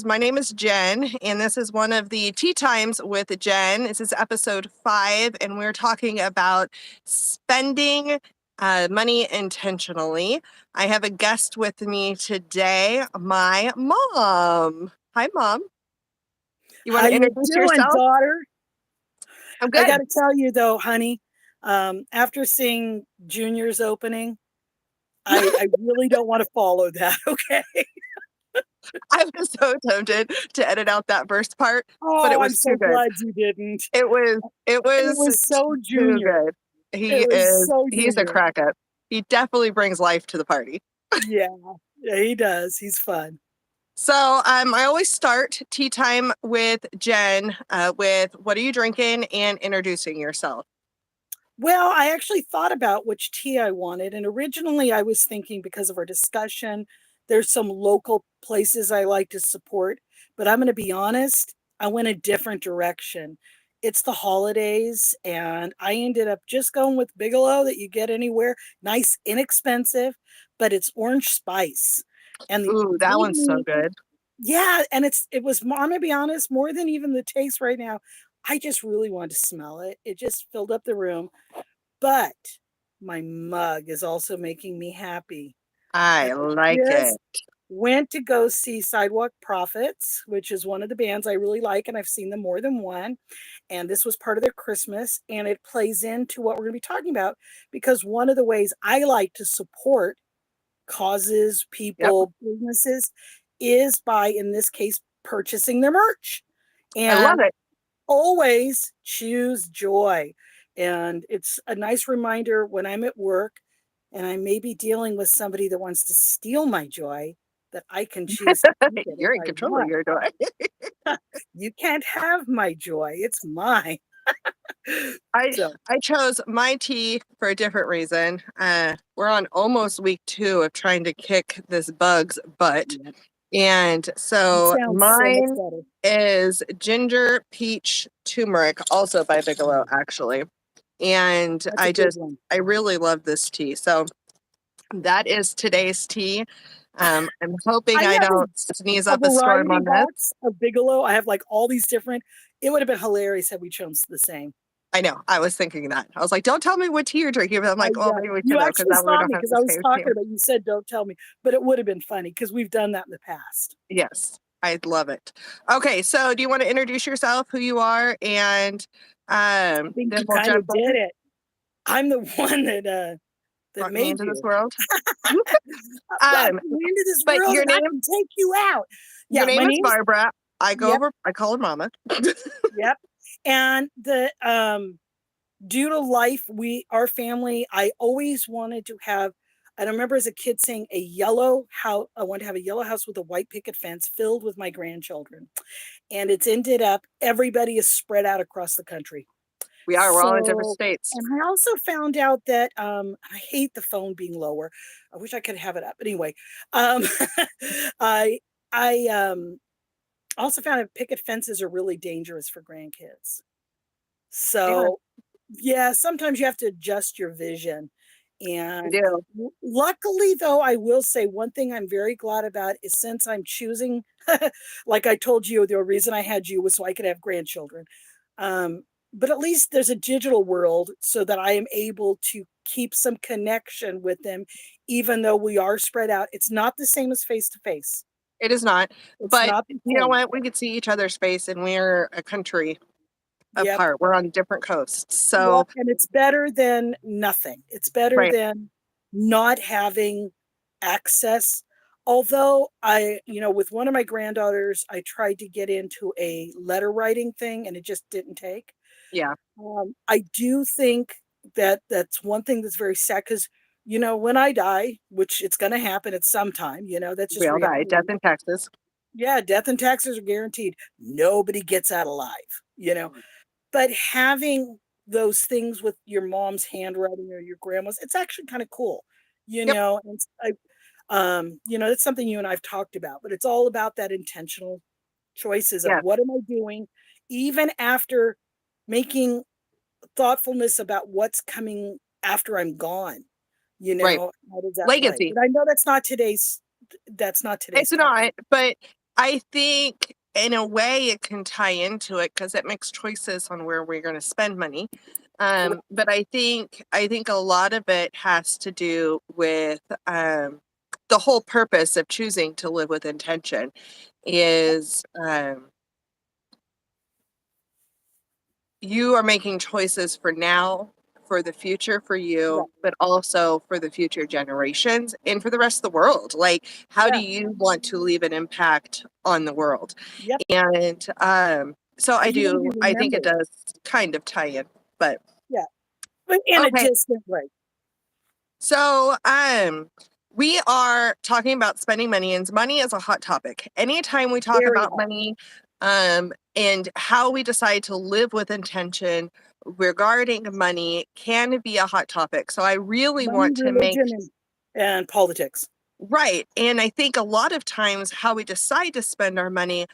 My name is Jen, and this is one of the Tea Times with Jen. This is episode 5, and we're talking about spending money intentionally. I have a guest with me today, my mom. Hi, Mom. You want How to you introduce doing, yourself? daughter? I'm I good. got to tell you though, honey, after seeing Junior's opening, I really don't want to follow that. Okay. I was so tempted to edit out that first part, but it Oh, I'm was too so good. glad you didn't. It It was was so too Junior. good. It was so He's a Junior. crack up. He definitely brings life to the party. Yeah, yeah, he does. He's fun. So I always start tea time with Jen with what are you drinking and introducing yourself. Well, I actually thought about which tea I wanted. And originally I was thinking because of our discussion, there's some local places I like to support. But I'm going to be honest, I went a different direction. It's the holidays, and I ended up just going with Bigelow that you get anywhere. Nice, inexpensive, but it's orange spice. And it Ooh, that gave one's so me, good. yeah, and I'm gonna be honest, more than even the taste right now. I just really wanted to smell it. It just filled up the room. But my mug is also making me happy. And I I like it. just went to go see Sidewalk Prophets, which is one of the bands I really like, and I've seen them more than one. And this was part of their Christmas, and it plays into what we're going to be talking about because one of the ways I like to support causes, Yep. people, businesses is by, in this case, purchasing their merch. I love And it. always choose joy. And it's a nice reminder when I'm at work and I may be dealing with somebody that wants to steal my joy that I can choose to keep it if You're in I control of want. your joy. You can't have my joy. It's mine. I So, I chose my tea for a different reason. We're on almost week 2 of trying to kick this bug's butt. yeah, And it so sounds so much mine better. is ginger peach turmeric, also by Bigelow, actually. And That's a good one. I really love this tea. So that is today's tea. I'm I hoping I have don't sneeze a up a storm variety on this. box of Bigelow. I have like all these different. It would have been hilarious had we chose the same. I know. I was thinking that. I was like, don't tell me what tea you're drinking. But I'm I like, well, maybe we You should know because actually that way we stopped don't me have because the I was same tea. talking about you said don't tell me, but it would have been funny because we've done that in the past. Yes, I love it. Okay, so do you want to introduce yourself, who you are, and I think then you we'll kind jump of did in, it. I'm the one that brought me made into this you. world. Brought Um, you into this but world and I can take you out. your Yeah, my name is name's Barbara. yep, I call her Mama. yep. And the due to life, our family, I always wanted to have, I remember as a kid saying a yellow house. I want to have a yellow house with a white picket fence filled with my grandchildren. And it's ended up, everybody is spread out across the country. We are. We're all in different So, states. and I also found out that I hate the phone being lower. I wish I could have it up. Anyway, um, I I also found out picket fences are really dangerous for grandkids. Yeah, So, yeah, sometimes you have to adjust your vision. we And do. luckily, though, I will say one thing I'm very glad about is since I'm choosing, like I told you, the reason I had you was so I could have grandchildren. Um, but at least there's a digital world so that I am able to keep some connection with them, even though we are spread out. It's not the same as face to face. It is not. It's But not the you know same. what? We could see each other's face, and we're a country Yep. apart. We're on different coasts. So, Yep, and it's better than nothing. It's better right. than not having access. Although with one of my granddaughters, I tried to get into a letter writing thing and it just didn't take. Yeah, I do think that that's one thing that's very sad because, when I die, which it's going to happen at some time, that's we just all die. Death reality. in Texas. Yeah, death and taxes are guaranteed. Nobody gets out alive. But having those things with your mom's handwriting or your grandma's, it's actually kind of cool, Yep. and it's something you and I've talked about, but it's all about that intentional choices of Yeah. what am I doing, even after making thoughtfulness about what's coming after I'm gone, Right. how does that play? Legacy. But I know that's not today's It's topic. not, but I think in a way it can tie into it because it makes choices on where we're going to spend money. Correct. But I think a lot of it has to do with the whole purpose of choosing to live with intention is you are making choices for now, for the future for Right. you, but also for the future generations and for the rest of the world. Like, how do Yeah. you want to leave an impact on the world? Yep. And so And you want to be I think it remembered. does kind of tie in. But Yeah. But in a okay. distant way. So we are talking about spending money, and money is a hot topic. Anytime we talk Very about hot. money, and how we decide to live with intention regarding money can be a hot topic. So I really Money, want to make religion, and politics. right. And I think a lot of times how we decide to spend our money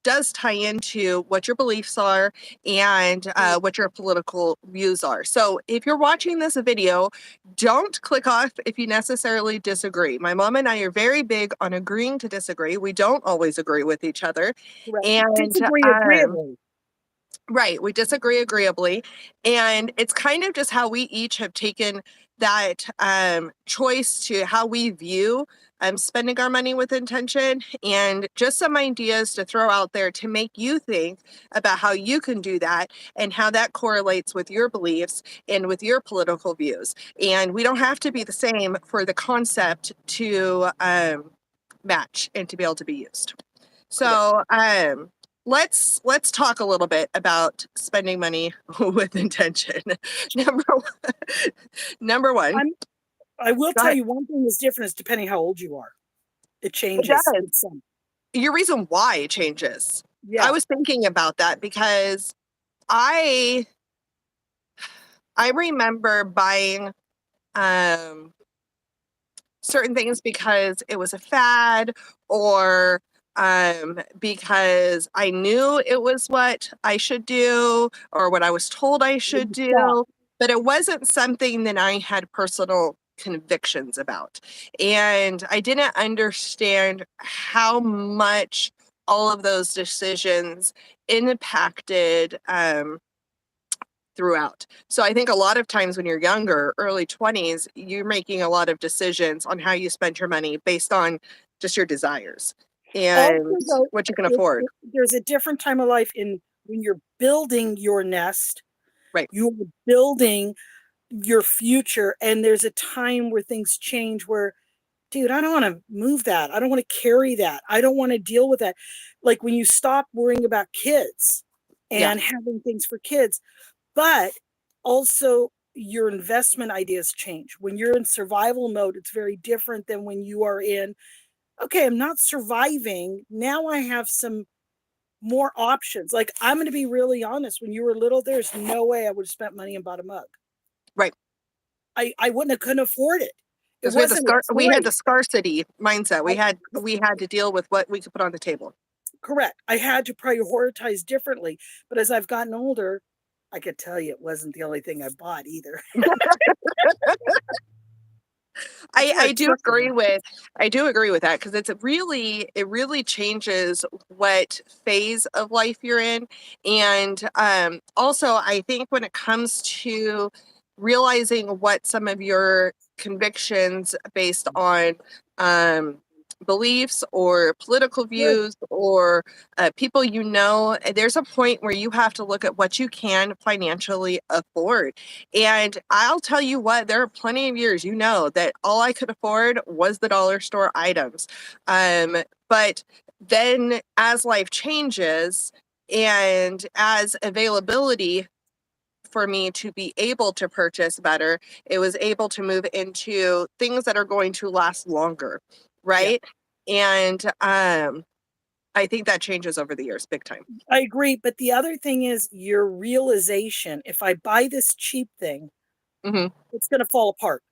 does tie into what your beliefs are and Right. what your political views are. So if you're watching this video, don't click off if you necessarily disagree. My mom and I are very big on agreeing to disagree. We don't always agree with each other. Correct. And Disagree agreeably. right, we disagree agreeably. And it's kind of just how we each have taken that choice to how we view spending our money with intention, and just some ideas to throw out there to make you think about how you can do that and how that correlates with your beliefs and with your political views. And we don't have to be the same for the concept to match and to be able to be used. Correct. So, let's talk a little bit about spending money with intention. Number one, number one, I'm I will go tell ahead. you one thing is different is depending how old you are. It It changes does. with some. Your reason why it changes. I Yeah. was thinking about that because I I remember buying um certain things because it was a fad or because I knew it was what I should do or what I was told I When should you stop. do, but it wasn't something that I had personal convictions about. And I didn't understand how much all of those decisions impacted throughout. So I think a lot of times when you're younger, early 20s, you're making a lot of decisions on how you spend your money based on just your desires Also, and though, what you can afford. there's a different time of life in when you're building your nest, Right. you're building your future, and there's a time where things change where, dude, I don't want to move that. I don't want to carry that. I don't want to deal with that. Like when you stop worrying about kids Yeah. and having things for kids, but also your investment ideas change. When you're in survival mode, it's very different than when you are in, okay, I'm not surviving. Now I have some more options. Like I'm going to be really honest. When you were little, there's no way I would have spent money and bought a mug. Right. I wouldn't have couldn't afford it. It Because we had wasn't a we had the choice. scarcity mindset. I, We had to deal with what we could put on the table. correct. I had to prioritize differently. But as I've gotten older, I could tell you it wasn't the only thing I bought either. That's where I it do took me. agree with that because it really changes what phase of life you're in. And also I think when it comes to realizing what some of your convictions based on um beliefs or political Good. views or people there's a point where you have to look at what you can financially afford. And I'll tell you what, there are plenty of years, that all I could afford was the dollar store items. But then as life changes and as availability for me to be able to purchase better, it was able to move into things that are going to last longer, Yeah, right? And I think that changes over the years, big time. I agree. But the other thing is your realization, if I buy this cheap thing, Hmm. it's going to fall apart.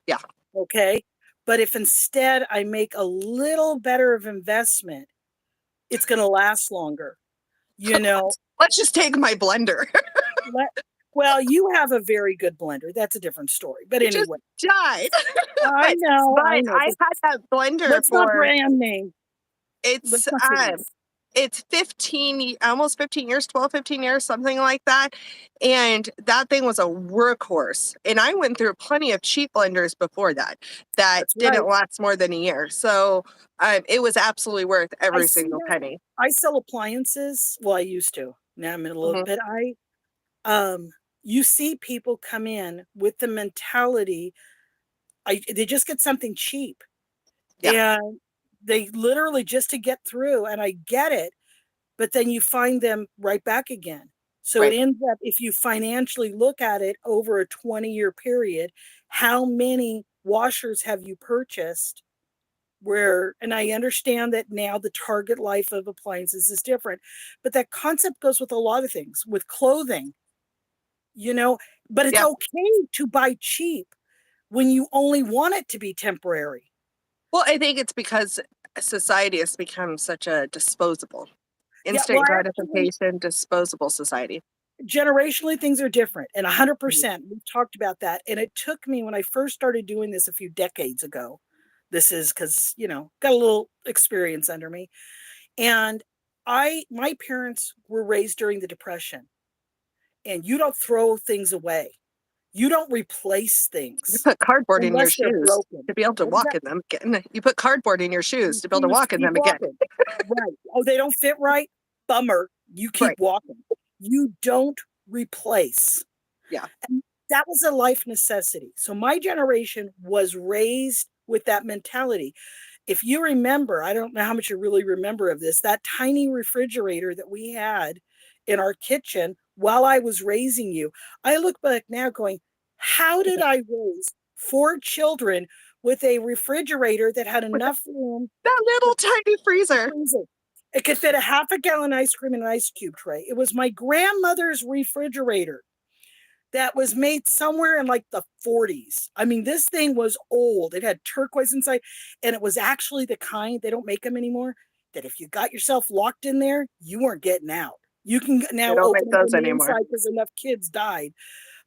Yeah. Okay. But if instead I make a little better of investment, it's going to last longer. You know, Let's just take my blender. let, well, you have a very good blender. That's a different story. But It just anyway, died. I but know, but I know. I But had that blender let's not for brand name. It's Let's not say less. it's 15, almost 15 years, 12, 15 years, something like that. And that thing was a workhorse. And I went through plenty of cheap blenders before that That's right. didn't last more than a year. So it was absolutely worth I every see single that. penny. I sell appliances. Well, I used to. Now I'm in a little Hmm. bit. Um, you see people come in with the mentality, they just get something cheap Yeah, and they literally just to get through. And I get it, but then you find them right back again. So it right. ends up, if you financially look at it over a 20-year period, how many washers have you purchased? Where, and I understand that now the target life of appliances is different, but that concept goes with a lot of things, with clothing, you know, but it's Yeah. okay to buy cheap when you only want it to be temporary. Well, I think it's because society has become such a disposable, Yeah, well, instant actually, gratification, disposable society. generationally things are different, and 100%. We've talked about that. And it took me, when I first started doing this a few decades ago, this is because, got a little experience under me. And my parents were raised during the Depression, and you don't throw things away. You don't replace You things put cardboard in your unless they're shoes broken. to be able to What was walk that? in them again. You put cardboard in your shoes to be able to Refuse to walk in keep them again. walking. Right. Oh, they don't fit right? Bummer. You keep Right. walking. You don't replace. Yeah. And that was a life necessity. So my generation was raised with that mentality. If you remember, I don't know how much you really remember of this, that tiny refrigerator that we had in our kitchen while I was raising you, I look back now going, how did I raise four children with a refrigerator that had With enough room that to little tiny freezer. freeze it? It could fit a half a gallon ice cream in an ice cube tray. It was my grandmother's refrigerator that was made somewhere in like the 40s. I mean, this thing was old. It had turquoise inside, and it was actually the kind, they don't make them anymore, that if you got yourself locked in there, you weren't getting out. You can They now don't open make it those from the anymore. inside because enough kids died.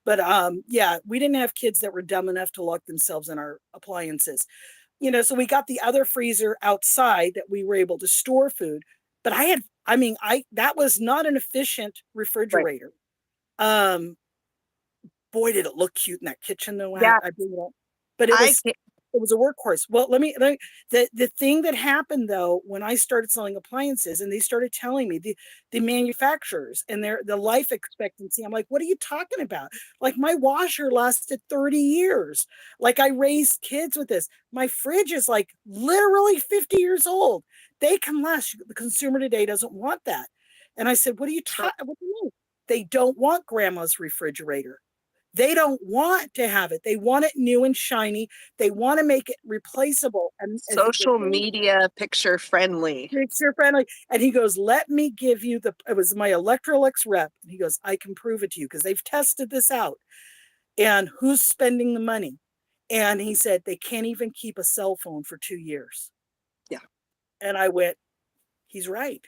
But yeah, we didn't have kids that were dumb enough to lock themselves in our appliances. So we got the other freezer outside that we were able to store food. But I that was not an efficient Right. refrigerator. Um, Boy, did it look cute in that kitchen though. Yeah. I bring it up, but it I was can't, it was a workhorse. Well, the thing that happened though when I started selling appliances and they started telling me the manufacturers and the life expectancy, I'm like, what are you talking about? Like my washer lasted 30 years. Like I raised kids with this. My fridge is like literally 50 years old. They can last. The consumer today doesn't want that. And I said, what do you mean? They don't want grandma's refrigerator. They don't want to have it. They want it new and shiny. They want to make it replaceable. And as the social thing, media picture friendly. picture friendly. And he goes, let me give you it was my Electrolux rep. And he goes, I can prove it to you because they've tested this out. And who's spending the money? And he said, they can't even keep a cell phone for 2 years. Yeah. And I went, he's right.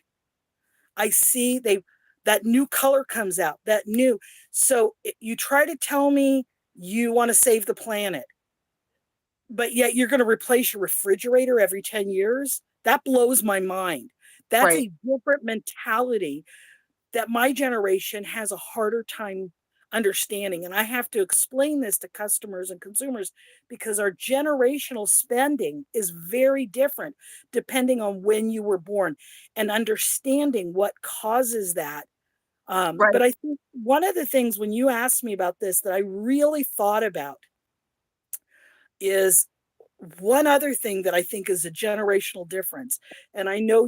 I see that new color comes out, that new. So you try to tell me you want to save the planet, but yet you're going to replace your refrigerator every 10 years. That blows my mind. That's Right. a different mentality that my generation has a harder time understanding. And I have to explain this to customers and consumers because our generational spending is very different depending on when you were born and understanding what causes that. Right. But I think one of the things when you asked me about this that I really thought about is one other thing that I think is a generational difference. And I know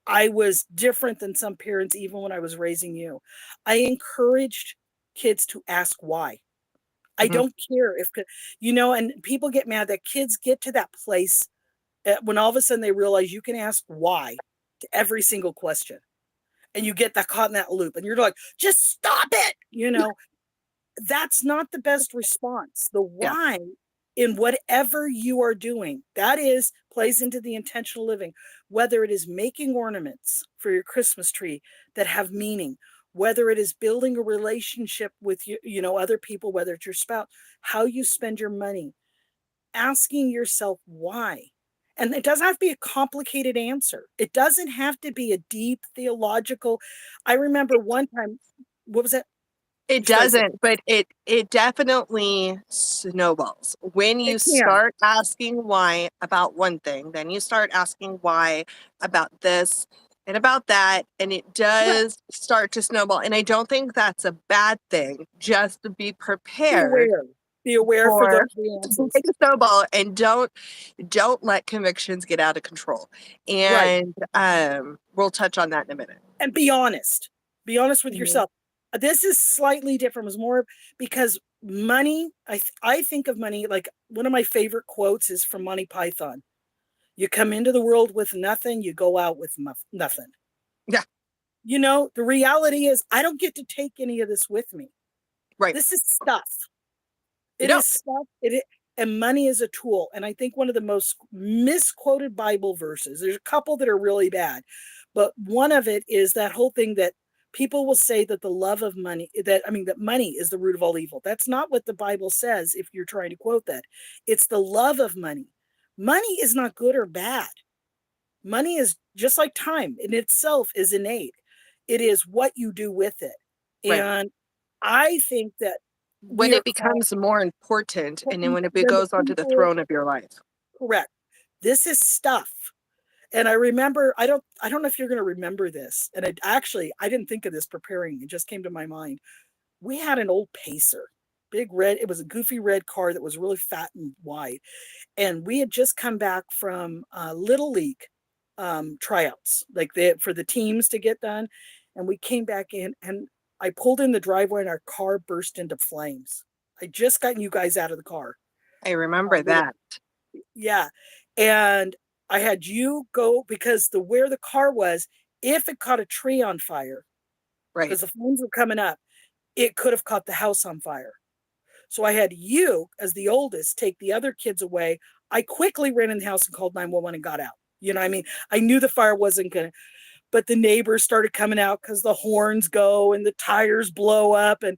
I was different than some parents even when I was raising you. I encouraged kids to ask why. I Hmm. don't care and people get mad that kids get to that place when all of a sudden they realize you can ask why to every single question. And you get that caught in that loop and you're like, just stop it. That's not the best response. The Yeah. why in whatever you are doing, that is plays into the intentional living, whether it is making ornaments for your Christmas tree that have meaning, whether it is building a relationship with other people, whether it's your spouse, how you spend your money, asking yourself why. And it doesn't have to be a complicated answer. It doesn't have to be a deep theological. I remember one time, what was that? It Sorry, doesn't, but it definitely snowballs. When it you can. start asking why about one thing, then you start asking why about this and about that, and it Correct. does start to snowball. And I don't think that's a bad thing. Just to be Be prepared aware. Be aware for for the to answers. take a snowball, and don't let convictions get out of control. Right. And we'll touch on that in a minute. And be honest. Be honest with Mhm. yourself. This is slightly different. It was more because money, I think of money like one of my favorite quotes is from Monty Python. You come into the world with nothing, you go out with nothing. Yeah, You know, the reality is I don't get to take any of this with me. right. This is stuff. You It is don't. stuff. And money is a tool. And I think one of the most misquoted Bible verses, there's a couple that are really bad, but one of it is that whole thing that people will say that the love of money, that money is the root of all evil. That's not what the Bible says if you're trying to quote that. It's the love of money. Money is not good or bad. Money is just like time in itself is innate. It is what you do with it. Right. And I think that When we are it called becomes more important and then when it than the goes onto the people. throne of your life. Correct. This is stuff. And I remember, I don't know if you're going to remember this. And I didn't think of this preparing. It just came to my mind. We had an old Pacer, big red. It was a goofy red car that was really fat and wide. And we had just come back from Little League tryouts, for the teams to get done. And we came back in and I pulled in the driveway and our car burst into flames. I just gotten you guys out of the car. I remember that. Yeah. And I had you go because where the car was, if it caught a tree on fire, Right. because the flames were coming up, it could have caught the house on fire. So I had you, as the oldest, take the other kids away. I quickly ran in the house and called 911 and got out. You know what I mean? I knew the fire wasn't going to, but the neighbors started coming out because the horns go and the tires blow up. And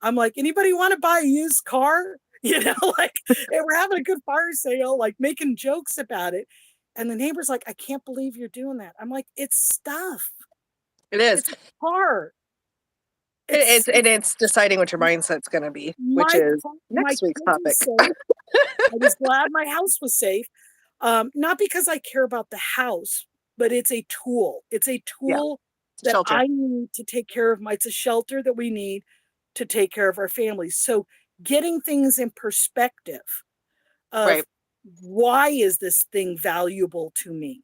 I'm like, anybody want to buy a used car? You know, like, and we're having a good fire sale, like making jokes about it. And the neighbor's like, I can't believe you're doing that. I'm like, it's stuff. It is. It's a car. It's It's and it's deciding what your mindset's going to be, which my is my next week's kids are topic. safe. I was glad my house was safe. Not because I care about the house, but it's a tool. It's a Yeah, tool that shelter. I need to take care of it's a shelter that we need to take care of our families. So getting things in perspective Right. of why is this thing valuable to me?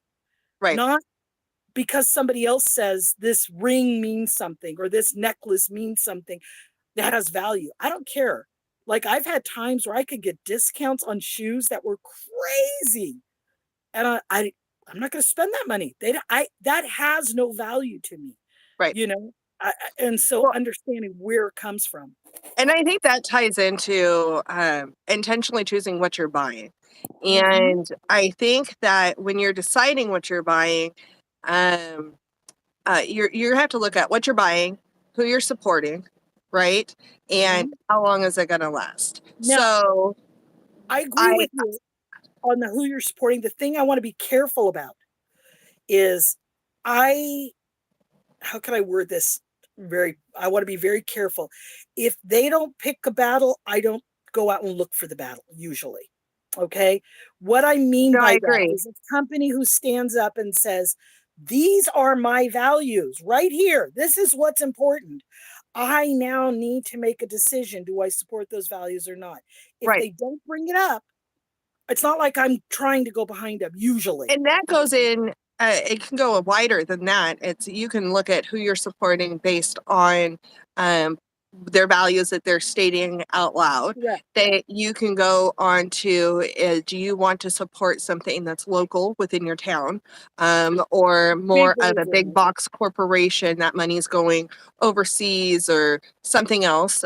Right. Not because somebody else says this ring means something or this necklace means something that has value. I don't care. Like I've had times where I could get discounts on shoes that were crazy, and I'm not going to spend that money. That has no value to me, Right. you know. And so Well, understanding where it comes from. and I think that ties into intentionally choosing what you're buying. Mm-hmm. And I think that when you're deciding what you're buying, um, you have to look at what you're buying, who you're supporting, right? And Mm-hmm. how long is it going to last? Now, So I agree I with you on the who you're supporting. The thing I want to be careful about is I how can I word this I want to be very careful. If they don't pick a battle, I don't go out and look for the battle usually. Okay? What I mean no, I by that agree. is a company who stands up and says, "These are my values right here. This is what's important." I now need to make a decision. Do I support those values or not? If Right. they don't bring it up, it's not like I'm trying to go behind them usually. And that goes in, it can go wider than that. It's you can look at who you're supporting based on um, their values that they're stating out loud. Correct. That you can go on to, do you want to support something that's local within your town, or Big more of words a in big it. box corporation that money's going overseas or something else?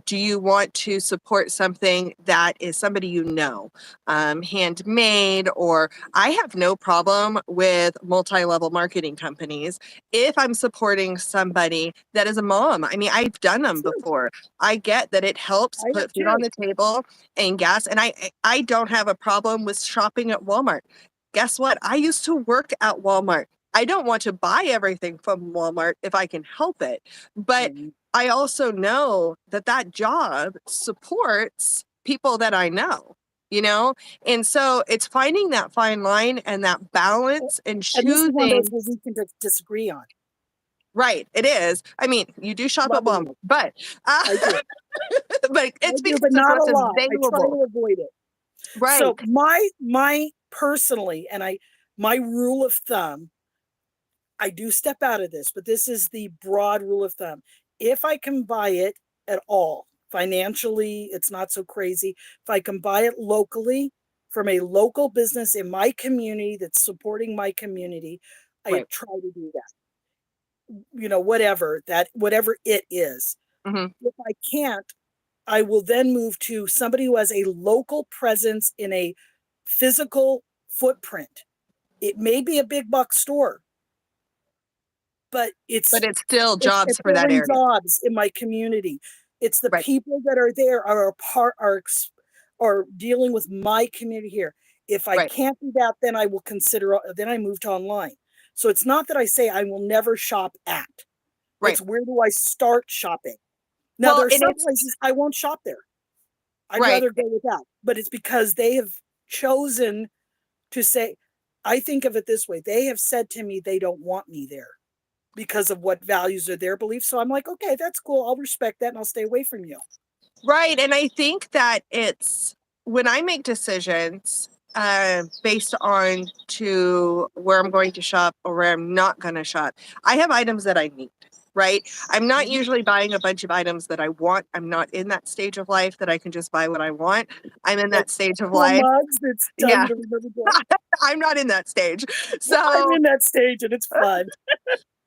Do you want to support something that is somebody you know, handmade, or I have no problem with multi-level marketing companies if I'm supporting somebody that is a mom. I mean, I've done done them Sure. before. I get that it helps I have put food too. on the table and gas. And I don't have a problem with shopping at Walmart. Guess what? I used to work at Walmart. I don't want to buy everything from Walmart if I can help it. But Mhm. I also know that that job supports people that I know, you know? And so it's finding that fine line and that balance and And this is one of those choosing. where we can disagree on. Right, it is. I mean, you do shop at Lovingly. Walmart, but I do. but I it's do, because but it's not a what's lot. I try available. to avoid it. So Right, my personally, and my rule of thumb, I do step out of this, but this is the broad rule of thumb. If I can buy it at all, financially, it's not so crazy. If I can buy it locally from a local business in my community that's supporting my community, I right. try to do that. Whatever it is. Hmm. If I can't, I will then move to somebody who has a local presence in a physical footprint. It may be a big box store, but But it's still jobs it's for that filling area. jobs in my community. It's the Right, people that are there are dealing with my community here. If I right, can't do that, then I will consider. Then I move to online. So it's not that I say I will never shop at. right. It's where do I start shopping? Now Well, there are and some it's places I won't shop there. I'd right. rather go without, but it's because they have chosen to say, I think of it this way. They have said to me they don't want me there because of what values are their beliefs. So I'm like, okay, that's cool. I'll respect that and I'll stay away from you. Right. And I think that it's when I make decisions based on to where I'm going to shop or where I'm not going to shop, I have items that I need. Right. I'm not Mhm. usually buying a bunch of items that I want. I'm not in that stage of life that I can just buy what I want. I'm in Like that stage of cool life. mugs that's telling you Yeah. to remember that. I'm not in that stage. I'm So in that stage and it's fun.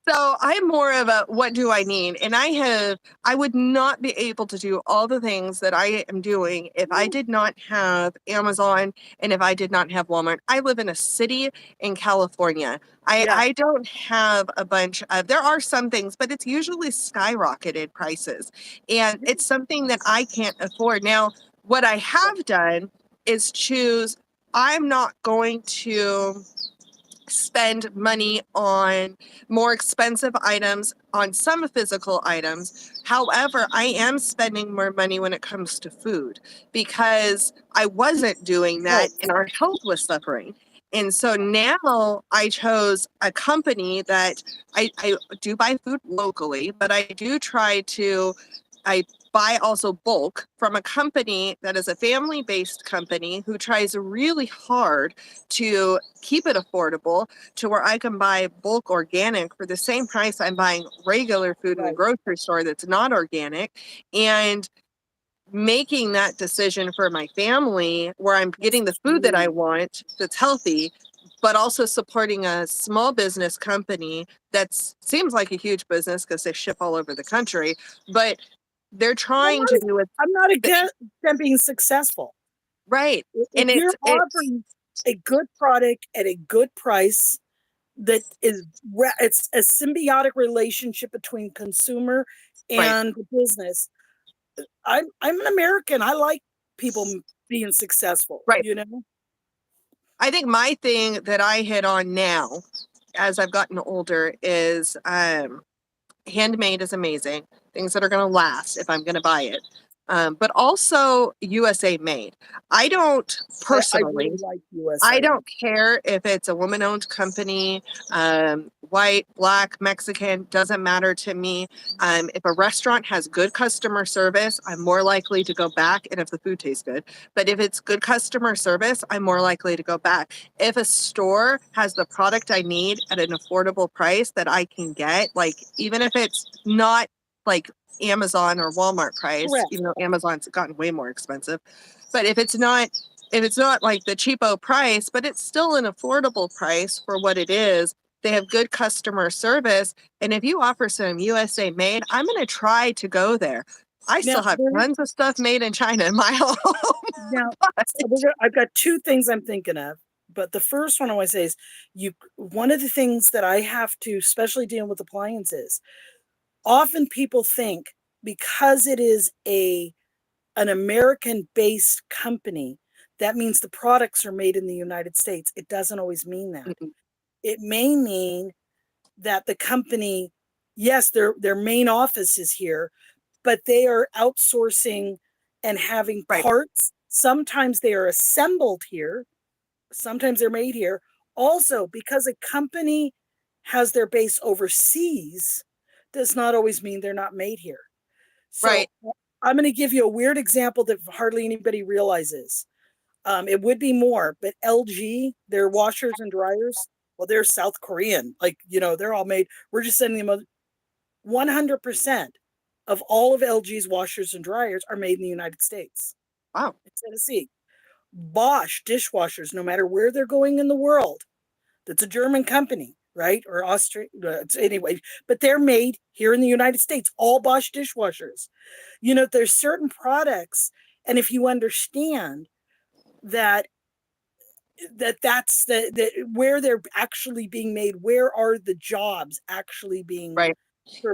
So I'm more of a what do I need? And I would not be able to do all the things that I am doing if I did not have Amazon and if I did not have Walmart. I live in a city in California. Yeah. I don't have a bunch of, there are some things, but it's usually skyrocketed prices. And it's something that I can't afford. Now, what I have done is choose, I'm not going to spend money on more expensive items on some physical items. However, I am spending more money when it comes to food because I wasn't doing that Health. and our health was suffering. And so now I chose a company that I do buy food locally, but I do try to, I buy also bulk from a company that is a family based company who tries really hard to keep it affordable to where I can buy bulk organic for the same price I'm buying regular food in the Right. grocery store that's not organic. And making that decision for my family where I'm That's getting the food that I key. want that's healthy, but also supporting a small business company that seems like a huge business because they ship all over the country, but they're I'm trying to not, do it I'm not against them being successful. right. If And you're it's offering a good product at a good price, that is it's a symbiotic relationship between consumer right, and the business. I'm an American. I like people being successful, right. you know? I think my thing that I hit on now as I've gotten older is handmade is amazing. Things that are going to last if I'm going to buy it. But also USA made. I don't I personally really like I USA. don't care if it's a woman-owned company, white, black, Mexican, doesn't matter to me. If a restaurant has good customer service, I'm more likely to go back, and if the food tastes good. But if it's good customer service, I'm more likely to go back. If a store has the product I need at an affordable price that I can get, like even if it's not like Amazon or Walmart price, Correct. even though Amazon's gotten way more expensive. But if it's not like the cheapo price, but it's still an affordable price for what it is. They have good customer service. And if you offer some USA made, I'm going to try to go there. I still Now, have tons of stuff made in China in my home. now, But so I've got two things I'm thinking of. But the first one I want to say is one of the things that I have to, especially dealing with appliances, often people think because it is an American-based company, that means the products are made in the United States. It doesn't always mean that. Mhm. It may mean that the company, yes, their main office is here, but they are outsourcing and having Right. parts. Sometimes they are assembled here, sometimes they're made here. Also, because a company has their base overseas, does not always mean they're not made here. So Right. I'm going to give you a weird example that hardly anybody realizes. It would be more, but LG, their washers and dryers, well, they're South Korean. Like, they're all made. We're just sending them 100% of all of LG's washers and dryers are made in the United States, Wow. in Tennessee. Bosch dishwashers, no matter where they're going in the world, that's a German company, right? Or Austria, anyway, but they're made here in the United States, all Bosch dishwashers. There's certain products, and if you understand that that's the where they're actually being made, where are the jobs actually being Right.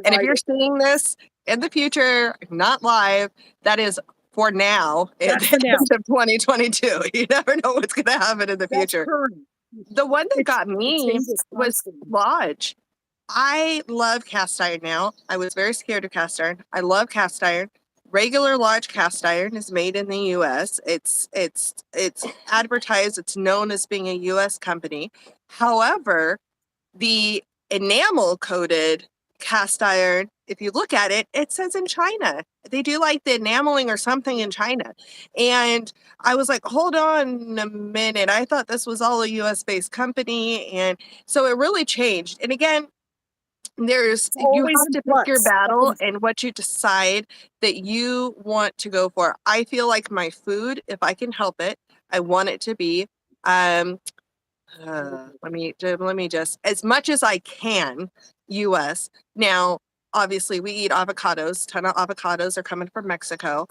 And if you're provided? seeing this in the future, not live, that is for now, at That's the for now. end of 2022. You never know what's going to happen in the That's future. current. The one that It, got it me changes was constantly. Lodge. I love cast iron now. I was very scared of cast iron. I love cast iron. Regular Lodge cast iron is made in the US. It's advertised, it's known as being a US company. However, the enamel coated cast iron, if you look at it, it says in China. They do like the enameling or something in China. And I was like, hold on a minute. I thought this was all a US based company. And so it really changed. And again, It's you always have in to pick your flux. battle and what you decide that you want to go for. I feel like my food, if I can help it, I want it to be um let me just, as much as I can, US. Now, obviously, we eat avocados. Ton of avocados are coming from Mexico.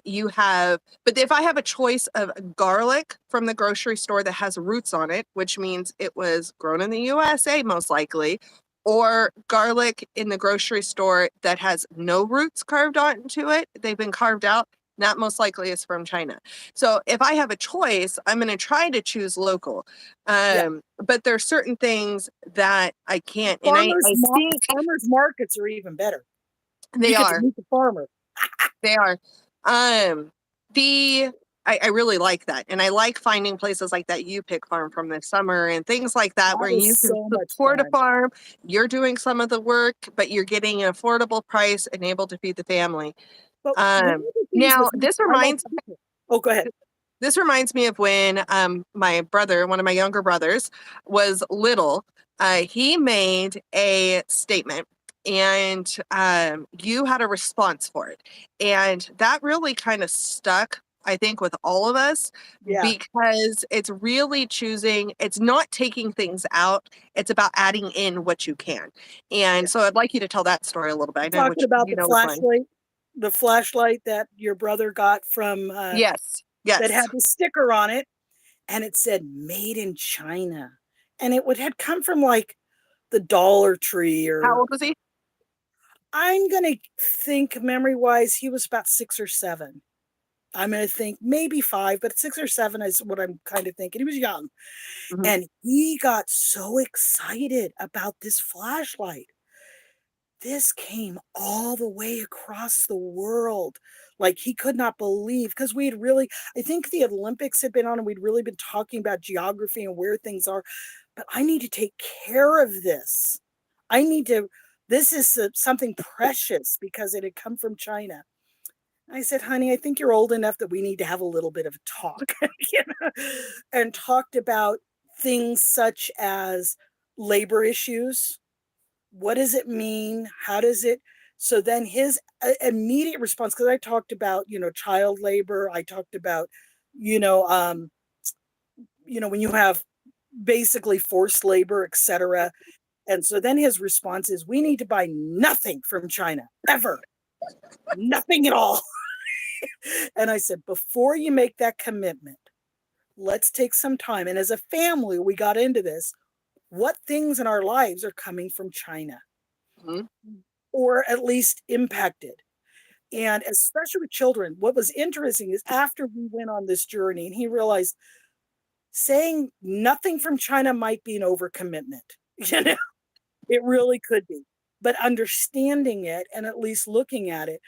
You have, but if I have a choice of garlic from the grocery store that has roots on it, which means it was grown in the USA most likely, or garlic in the grocery store that has no roots carved onto it, they've been carved out. That most likely is from China. So if I have a choice, I'm going to try to choose local. Yeah. But there's certain things that I can't, and I think Farmers markets are even better. You they get to are. meet the farmer. They are. Um, the I really like that, and I like finding places like that you pick farm from this summer and things like that That where is you can so much support a fun. farm. You're doing some of the work, but you're getting an affordable price and able to feed the family. But one of the things Now with me, I like. Oh, go ahead. this reminds me of when my brother, one of my younger brothers, was little. He made a statement and you had a response for it. And that really kind of stuck, I think, with all of us Yeah. because it's really choosing, it's not taking things out, it's about adding in what you can. Yeah. And so I'd like you to tell that story a little bit. I know Talking which about you know which one. the flashlight that your brother got from Yes. that Yes. had the sticker on it, and it said "Made in China," and it would had come from like the Dollar Tree. How Or old was he? I'm gonna think memory wise, he was about 6 or 7. I'm gonna think maybe 5, but 6 or 7 is what I'm kind of thinking. He was young, Mhm. and he got so excited about this flashlight. This came all the way across the world. Like, he could not believe, because we had really, I think the Olympics had been on and we'd really been talking about geography and where things are. But I need to take care of this. I need to, this is something precious because it had come from China. I said, honey, I think you're old enough that we need to have a little bit of a talk, and talked about things such as labor issues. What does it mean? How does it? So then his immediate response, because I talked about, child labor. I talked about, you know, um, when you have basically forced labor, etc. And so then his response is, we need to buy nothing from China ever, nothing at all. And I said, before you make that commitment, let's take some time. And as a family, we got into this. What things in our lives are coming from China? Mhm. or at least impacted. And especially with children, what was interesting is after we went on this journey and he realized saying nothing from China might be an overcommitment. You know, it really could be. But understanding it and at least looking at it,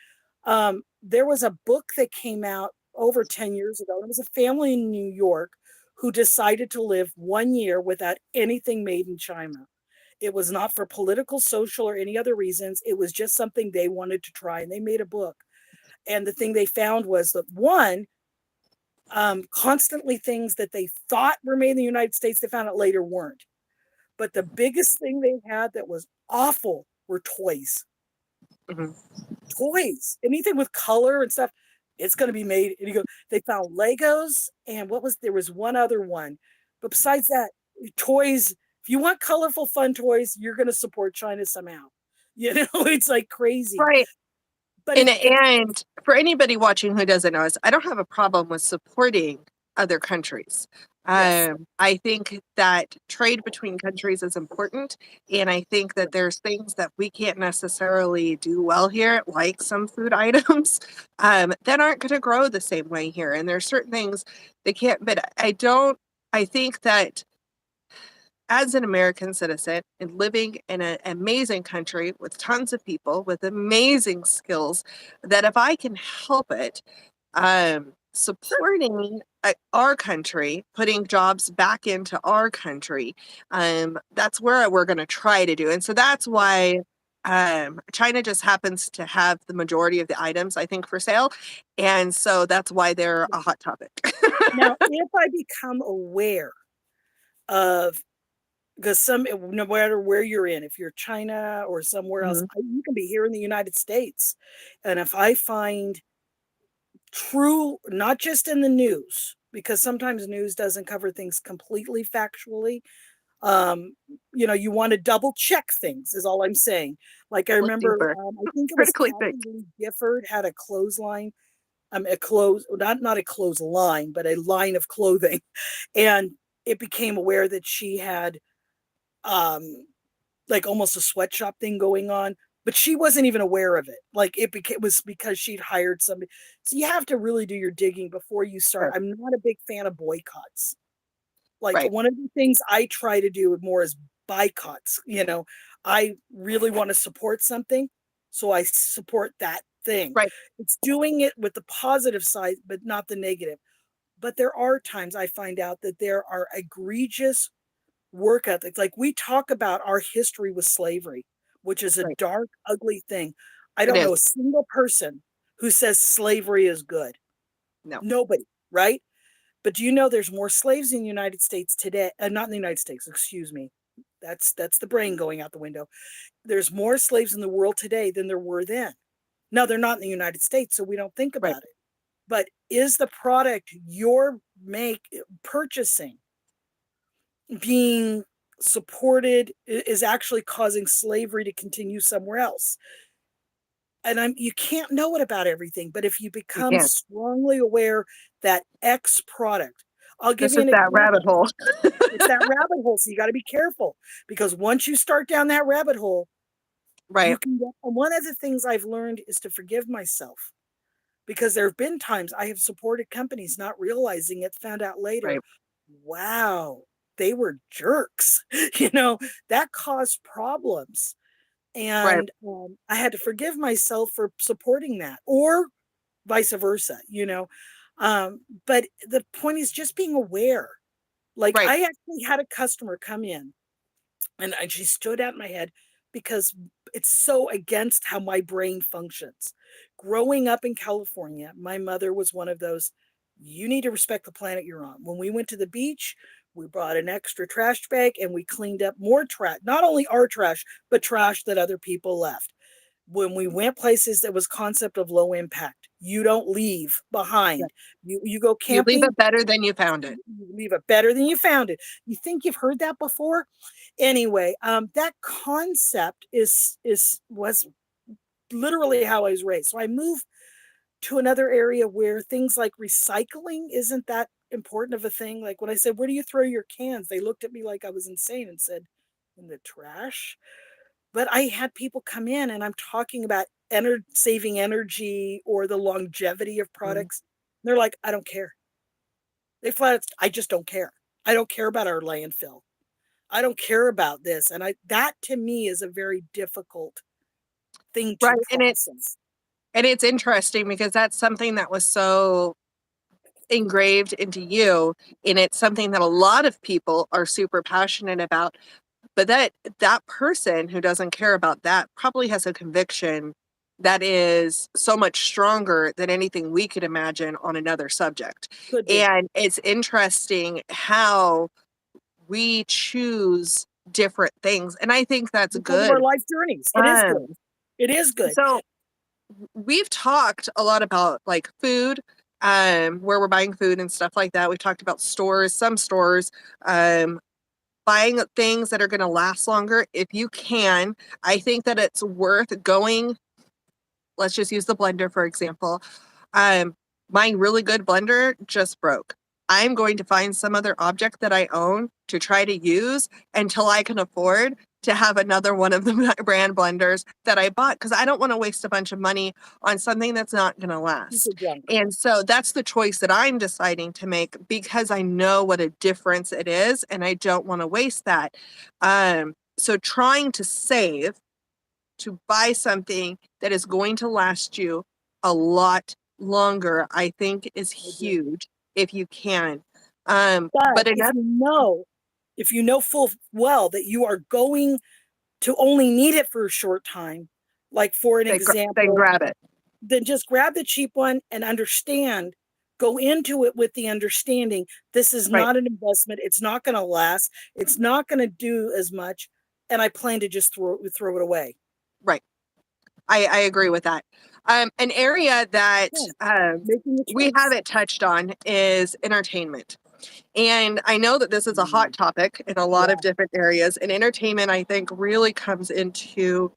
there was a book that came out over 10 years ago. It was a family in New York who decided to live 1 year without anything made in China. It was not for political, social, or any other reasons. It was just something they wanted to try. And they made a book. And the thing they found was that one, constantly things that they thought were made in the United States, they found out later weren't. But the biggest thing they had that was awful were toys. Mhm. Toys, anything with color and stuff, it's going to be made. And you go, they found Legos and there was one other one. But besides that, toys, if you want colorful, fun toys, you're going to support China somehow. You know, it's like crazy. Right. But And for anybody watching who doesn't know us, I don't have a problem with supporting other countries. yes, I think that trade between countries is important, and I think that there's things that we can't necessarily do well here, like some food items, that aren't going to grow the same way here. And there's certain things they can't. But I don't. I think that as an American citizen and living in an amazing country with tons of people with amazing skills, that if I can help it, supporting our country, putting jobs back into our country, that's where we're going to try to do. And so that's why China just happens to have the majority of the items, I think, for sale. And so that's why they're a hot topic. now if I become aware of, because no matter where you're in, if you're China or somewhere else, Mhm. you can be here in the United States. And if I find true, not just in the news, because sometimes news doesn't cover things completely factually. Um, you want to double check things, is all I'm saying. Like I Look remember, deeper, I think it was critically think. Kathy Lee Gifford had a clothesline, a clothes, not a clothesline, but a line of clothing, and it became aware that she had um like almost a sweatshop thing going on, but she wasn't even aware of it. Like it was because she'd hired somebody. So you have to really do your digging before you start. Right, I'm not a big fan of boycotts. Like right, one of the things I try to do more is boycotts. I really want to support something, so I support that thing. right. It's doing it with the positive side, but not the negative. But there are times I find out that there are egregious work ethics. Like we talk about our history with slavery, which is a Right. dark, ugly thing. I It don't know is. a single person who says slavery is good. No. Nobody, right? But do you know there's more slaves in the United States today? Not in the United States, excuse me. That's the brain going out the window. There's more slaves in the world today than there were then. Now they're not in the United States, so we don't think Right. about it. But is the product you're purchasing being supported is actually causing slavery to continue somewhere else? And you can't know it about everything, but if you You become can't. strongly aware that X product, I'll give This you is an that rabbit example. hole. It's that rabbit hole, so you got to be careful, because once you start down that rabbit hole, you Right. can get. And one of the things I've learned is to forgive myself, because there have been times I have supported companies not realizing it, found out later, Right. wow, they were jerks. you know, that caused problems. Right. And I had to forgive myself for supporting that, or vice versa. But the point is just being aware. Like Right. I actually had a customer come in and she stood out in my head because it's so against how my brain functions. Growing up in California, my mother was one of those, you need to respect the planet you're on. When we went to the beach, we brought an extra trash bag and we cleaned up more trash, not only our trash, but trash that other people left. When we went places, that was concept of low impact. You don't leave Yeah. behind. You go You leave camping, it better than you found it. you leave it better than you found it. You think you've heard that before? Anyway, that concept was literally how I was raised. So I moved to another area where things like recycling isn't that important of a thing. Like when I said, "Where do you throw your cans?" They looked at me like I was insane and said, "In the trash." But I had people come in and I'm talking about saving energy or the longevity of Mhm. products. They're like, I don't care. They flat, I just don't care. I don't care about our landfill. I don't care about this. And that to me is a very difficult thing to Right. process. And it's interesting because that's something that was so engraved into you, and it's something that a lot of people are super passionate about. But that person who doesn't care about that probably has a conviction that is so much stronger than anything we could imagine on another subject. Could be. And it's interesting how we choose different things, and I think that's Because of our good. life journeys. It is good. Um, It is good. so we've talked a lot about like food, where we're buying food and stuff like that. We've talked about stores, some stores, um, buying things that are going to last longer if you can. I think that it's worth going. Let's just use the blender, for example. Um, my really good blender just broke. I'm going to find some other object that I own to try to use until I can afford to have another one of the brand blenders that I bought, because I don't want to waste a bunch of money on something that's not going to Piece last. of junk. And so that's the choice that I'm deciding to make because I know what a difference it is and I don't want to waste that. So trying to save to buy something that is going to last you a lot longer, I think is I agree. huge if you can. But But enough, if you know full well that you are going to only need it for a short time, like for an then example, grab it. then just grab the cheap one and understand, go into it with the understanding this is Right, not an investment. It's not going to last. It's not going to do as much. And I plan to just throw it away. right. I agree with that. An area that Yeah, making a we choice. haven't touched on is entertainment. And I know that this is a hot topic in a lot of Yeah, different areas. And entertainment, I think, really comes into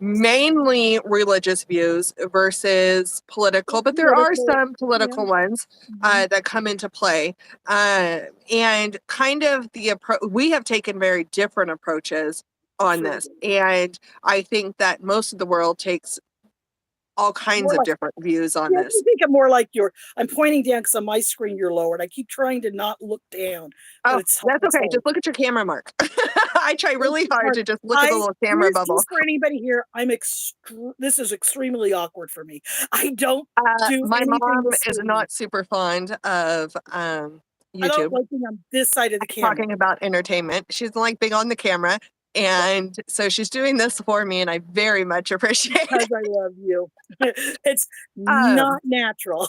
mainly religious views versus political, but there are political. some Yeah. political ones Mhm. that come into play. And kind of the approach, we have taken very different approaches on Sure. this. And I think that most of the world takes all kinds More of like, different views on yeah, I this. think it more like I'm pointing down because on my screen you're lowered. I keep trying to not look down, but Oh, that's it's okay. hard. Just look at your camera mark. I try It's really hard hard. to just look at the little camera bubble. Just for anybody here, this is extremely awkward for me. I don't do My anything mom the is same. not super fond of I don't YouTube like being on this side of the camera talking about entertainment. She's like being on the camera. And so she's doing this for me, and I very much appreciate because it. I love you. It's Um, not natural.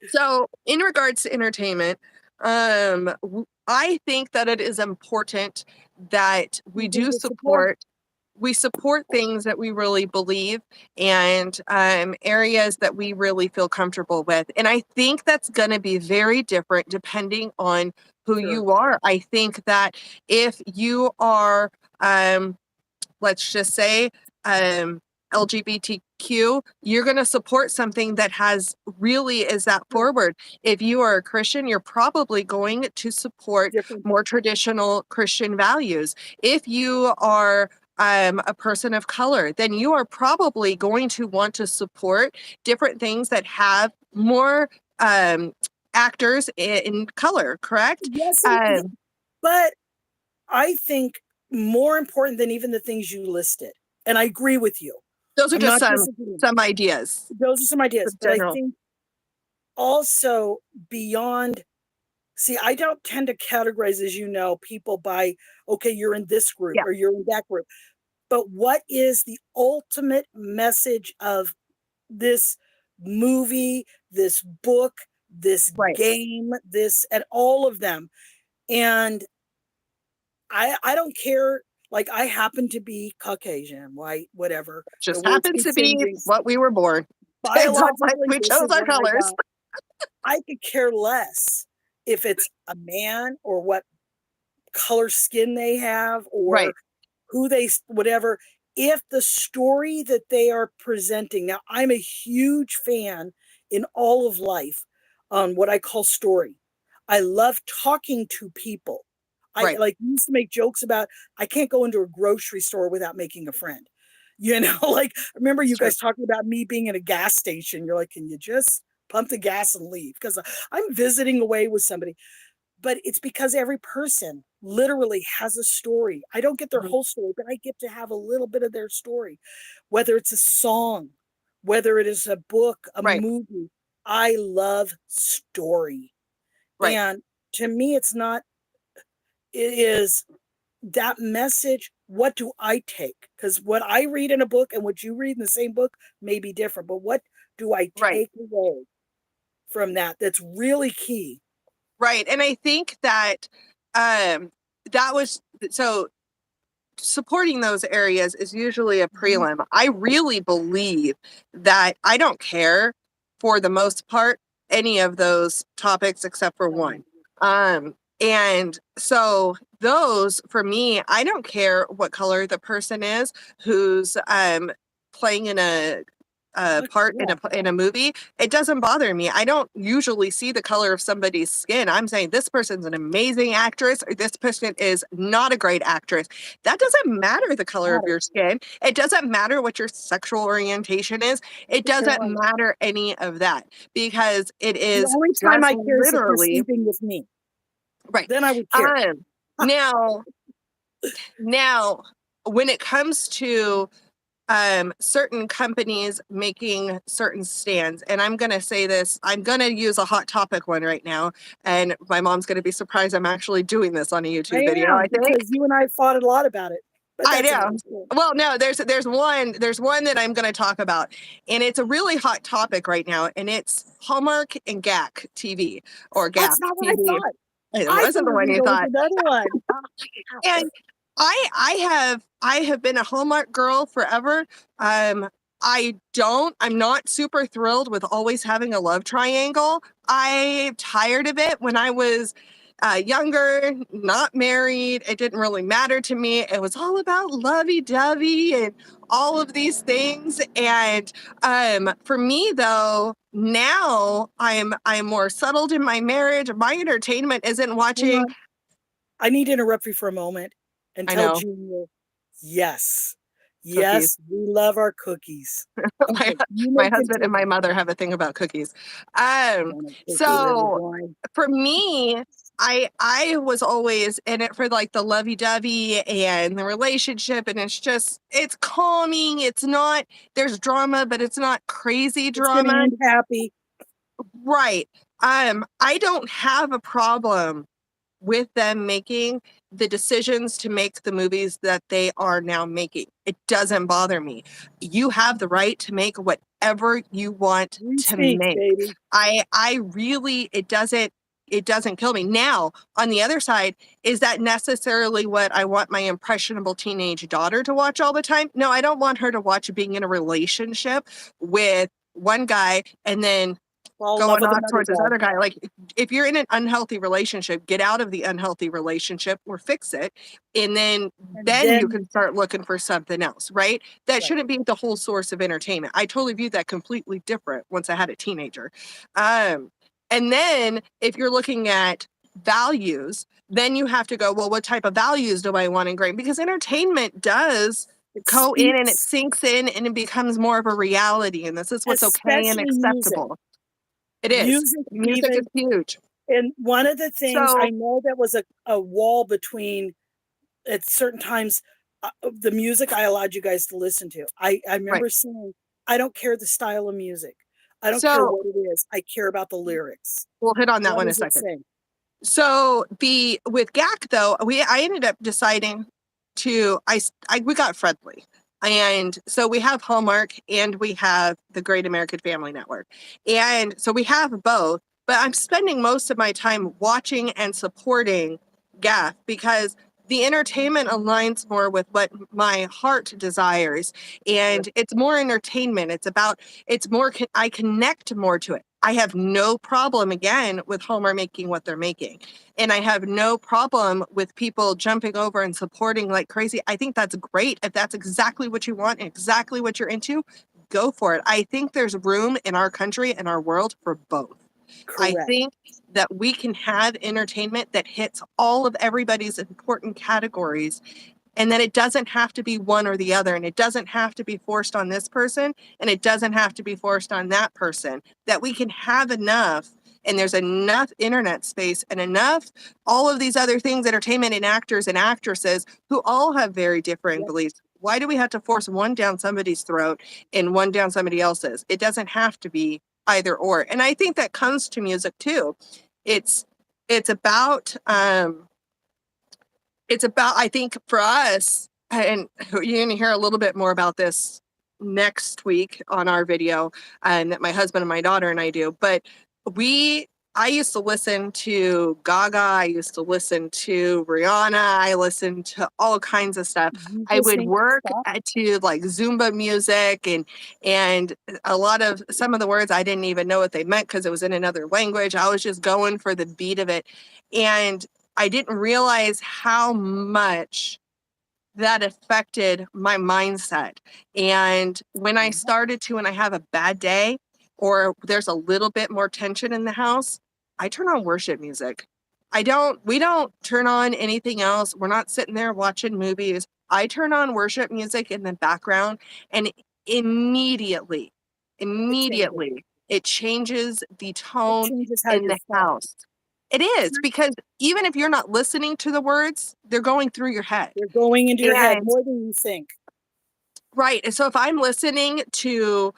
so, in regards to entertainment, I think that it is important that we Something do to support. support things that we really believe and areas that we really feel comfortable with. And I think that's going to be very different depending on who Sure. you are. I think that if you are, um, let's just say, um, LGBTQ, you're going to support something that has really is that Sure. forward. If you are a Christian, you're probably going to support Different. more traditional Christian values. If you are a person of color, then you are probably going to want to support different things that have more actors in color, correct? Yes, Um, but I think more important than even the things you listed, and I agree with you. those are I'm just not disagreeing. some ideas, Those are some ideas, but I general. think also beyond, see, I don't tend to categorize, as you know, people by, okay, you're in this group Yeah, or you're in that group. But what is the ultimate message of this movie, this book, this right. game, this, and all of them? And I don't care. Like, I happen to be Caucasian, white, whatever. The Just words happens keep to be changing. what we were born. It's not like Biologically, we this chose is our what I colors. got. I could care less if it's a man or what color skin they have or Right. who they, whatever. If the story that they are presenting, now I'm a huge fan in all of life on what I call story. I love talking to people I Right. like used to make jokes about I can't go into a grocery store without making a friend. Like remember It's you true. guys talking about me being in a gas station. You're like, can you just pump the gas and leave? Because I'm visiting away with somebody. But it's because every person literally has a story. I don't get their Mhm. whole story, but I get to have a little bit of their story, whether it's a song, whether it is a book, a Right. movie. I love story. Right. And to me, it is that message. What do I take? Because what I read in a book and what you read in the same book may be different, but what do I Right. take away from that that's really key? Right. And I think that um that was so supporting those areas is usually a Mhm. prelim. I really believe that I don't care for the most part any of those topics except for one. And so those for me, I don't care what color the person is who's playing in a part Yeah. in a movie. It doesn't bother me. I don't usually see the color of somebody's skin. I'm saying this person's an amazing actress or this person is not a great actress. That doesn't matter the color of your Matters. skin. It doesn't matter what your sexual orientation is. I It could care doesn't less. matter any of that because it The is only time just I care is if they're literally sleeping with me. right. Then I would care. Um now now when it comes to certain companies making certain stands. And I'm going to say this, I'm going to use a hot topic one right now. And my mom's going to be surprised I'm actually doing this on a I YouTube video, am I think. because you and I fought a lot about it. But I that's know. another story. Well, no, there's one that I'm going to talk about, and it's a really hot topic right now, and it's Hallmark and GAC TV or GAC That's not what I TV. thought. It I wasn't thought the we were one going to you go with thought. another one. And I have been a Hallmark girl forever. I'm not super thrilled with always having a love triangle. I'm tired of it. When I was younger, not married, it didn't really matter to me. It was all about lovey-dovey and all of these things. And for me though, now I'm more settled in my marriage. My entertainment isn't Hang watching. on. I need to interrupt you for a moment and I tell know, Junior, yes, cookies. yes, we love our cookies. my Okay, you my may husband and my continue. mother have a thing about cookies. Son of a cookie, really So blind. for me, I was always in it for like the lovey-dovey and the relationship, and it's calming. It's not there's drama, but it's not crazy It's going to drama. end happy. Right. I don't have a problem with them making the decisions to make the movies that they are now making. It doesn't bother me. You have the right to make whatever you want We to speak, make. baby. I really it doesn't kill me. Now, on the other side, is that necessarily what I want my impressionable teenage daughter to watch all the time? No, I don't want her to watch being in a relationship with one guy and then Fall in love going with off another towards this guy. other guy. Like, if you're in an unhealthy relationship, get out of the unhealthy relationship or fix it. And And then you can then, start looking for something else, right? That right. shouldn't be the whole source of entertainment. I totally viewed that completely different once I had a teenager. Um, and then if you're looking at values, then you have to go, well, what type of values do I want ingrained? Because entertainment does It go in and it speaks, sinks in and it becomes more of a reality. And this is what's okay and especially music. acceptable. It is. Music, Music is even. huge. And one of the things So, I know that was a wall between at certain times the music I allowed you guys to listen to. I right. remember saying, I don't care the style of music. I don't care So what it is. I care about the lyrics. we'll hit on that What one in a does it second. say? So the with GAC though, I ended up deciding to we got friendly. And so we have Hallmark and we have the Great American Family Network. And so we have both, but I'm spending most of my time watching and supporting GAF because the entertainment aligns more with what my heart desires. Sure. And it's more entertainment. It's more, I connect more to it. I have no problem again with Hallmark making what they're making. And I have no problem with people jumping over and supporting like crazy. I think that's great. If that's exactly what you want and exactly what you're into, go for it. I think there's room in our country and our world for both. I Correct. think that we can have entertainment that hits all of everybody's important categories, and that it doesn't have to be one or the other, and it doesn't have to be forced on this person, and it doesn't have to be forced on that person, that we can have enough, and there's enough internet space and enough all of these other things, entertainment and actors and actresses who all have very differing Yep. beliefs. Why do we have to force one down somebody's throat and one down somebody else's? It doesn't have to be either or. And I think that comes to music too. It's it's about I think for us, and you're going to hear a little bit more about this next week on our video, and that my husband and my daughter and I do. But I used to listen to Gaga. I used to listen to Rihanna. I listened to all kinds of stuff. You I would listening to work stuff? to like Zumba music, and a lot of some of the words I didn't even know what they meant because it was in another language. I was just going for the beat of it. And I didn't realize how much that affected my mindset. And when I started to, when I have a bad day or there's a little bit more tension in the house, I turn on worship music. We don't turn on anything else. We're not sitting there watching movies. I turn on worship music in the background, and immediately, It changes. immediately, it changes the It tone changes how in you're the feeling. house. It is, because even if you're not listening to the words, they're going through your head. They're going into your head And more than you think. right. And so if I'm listening to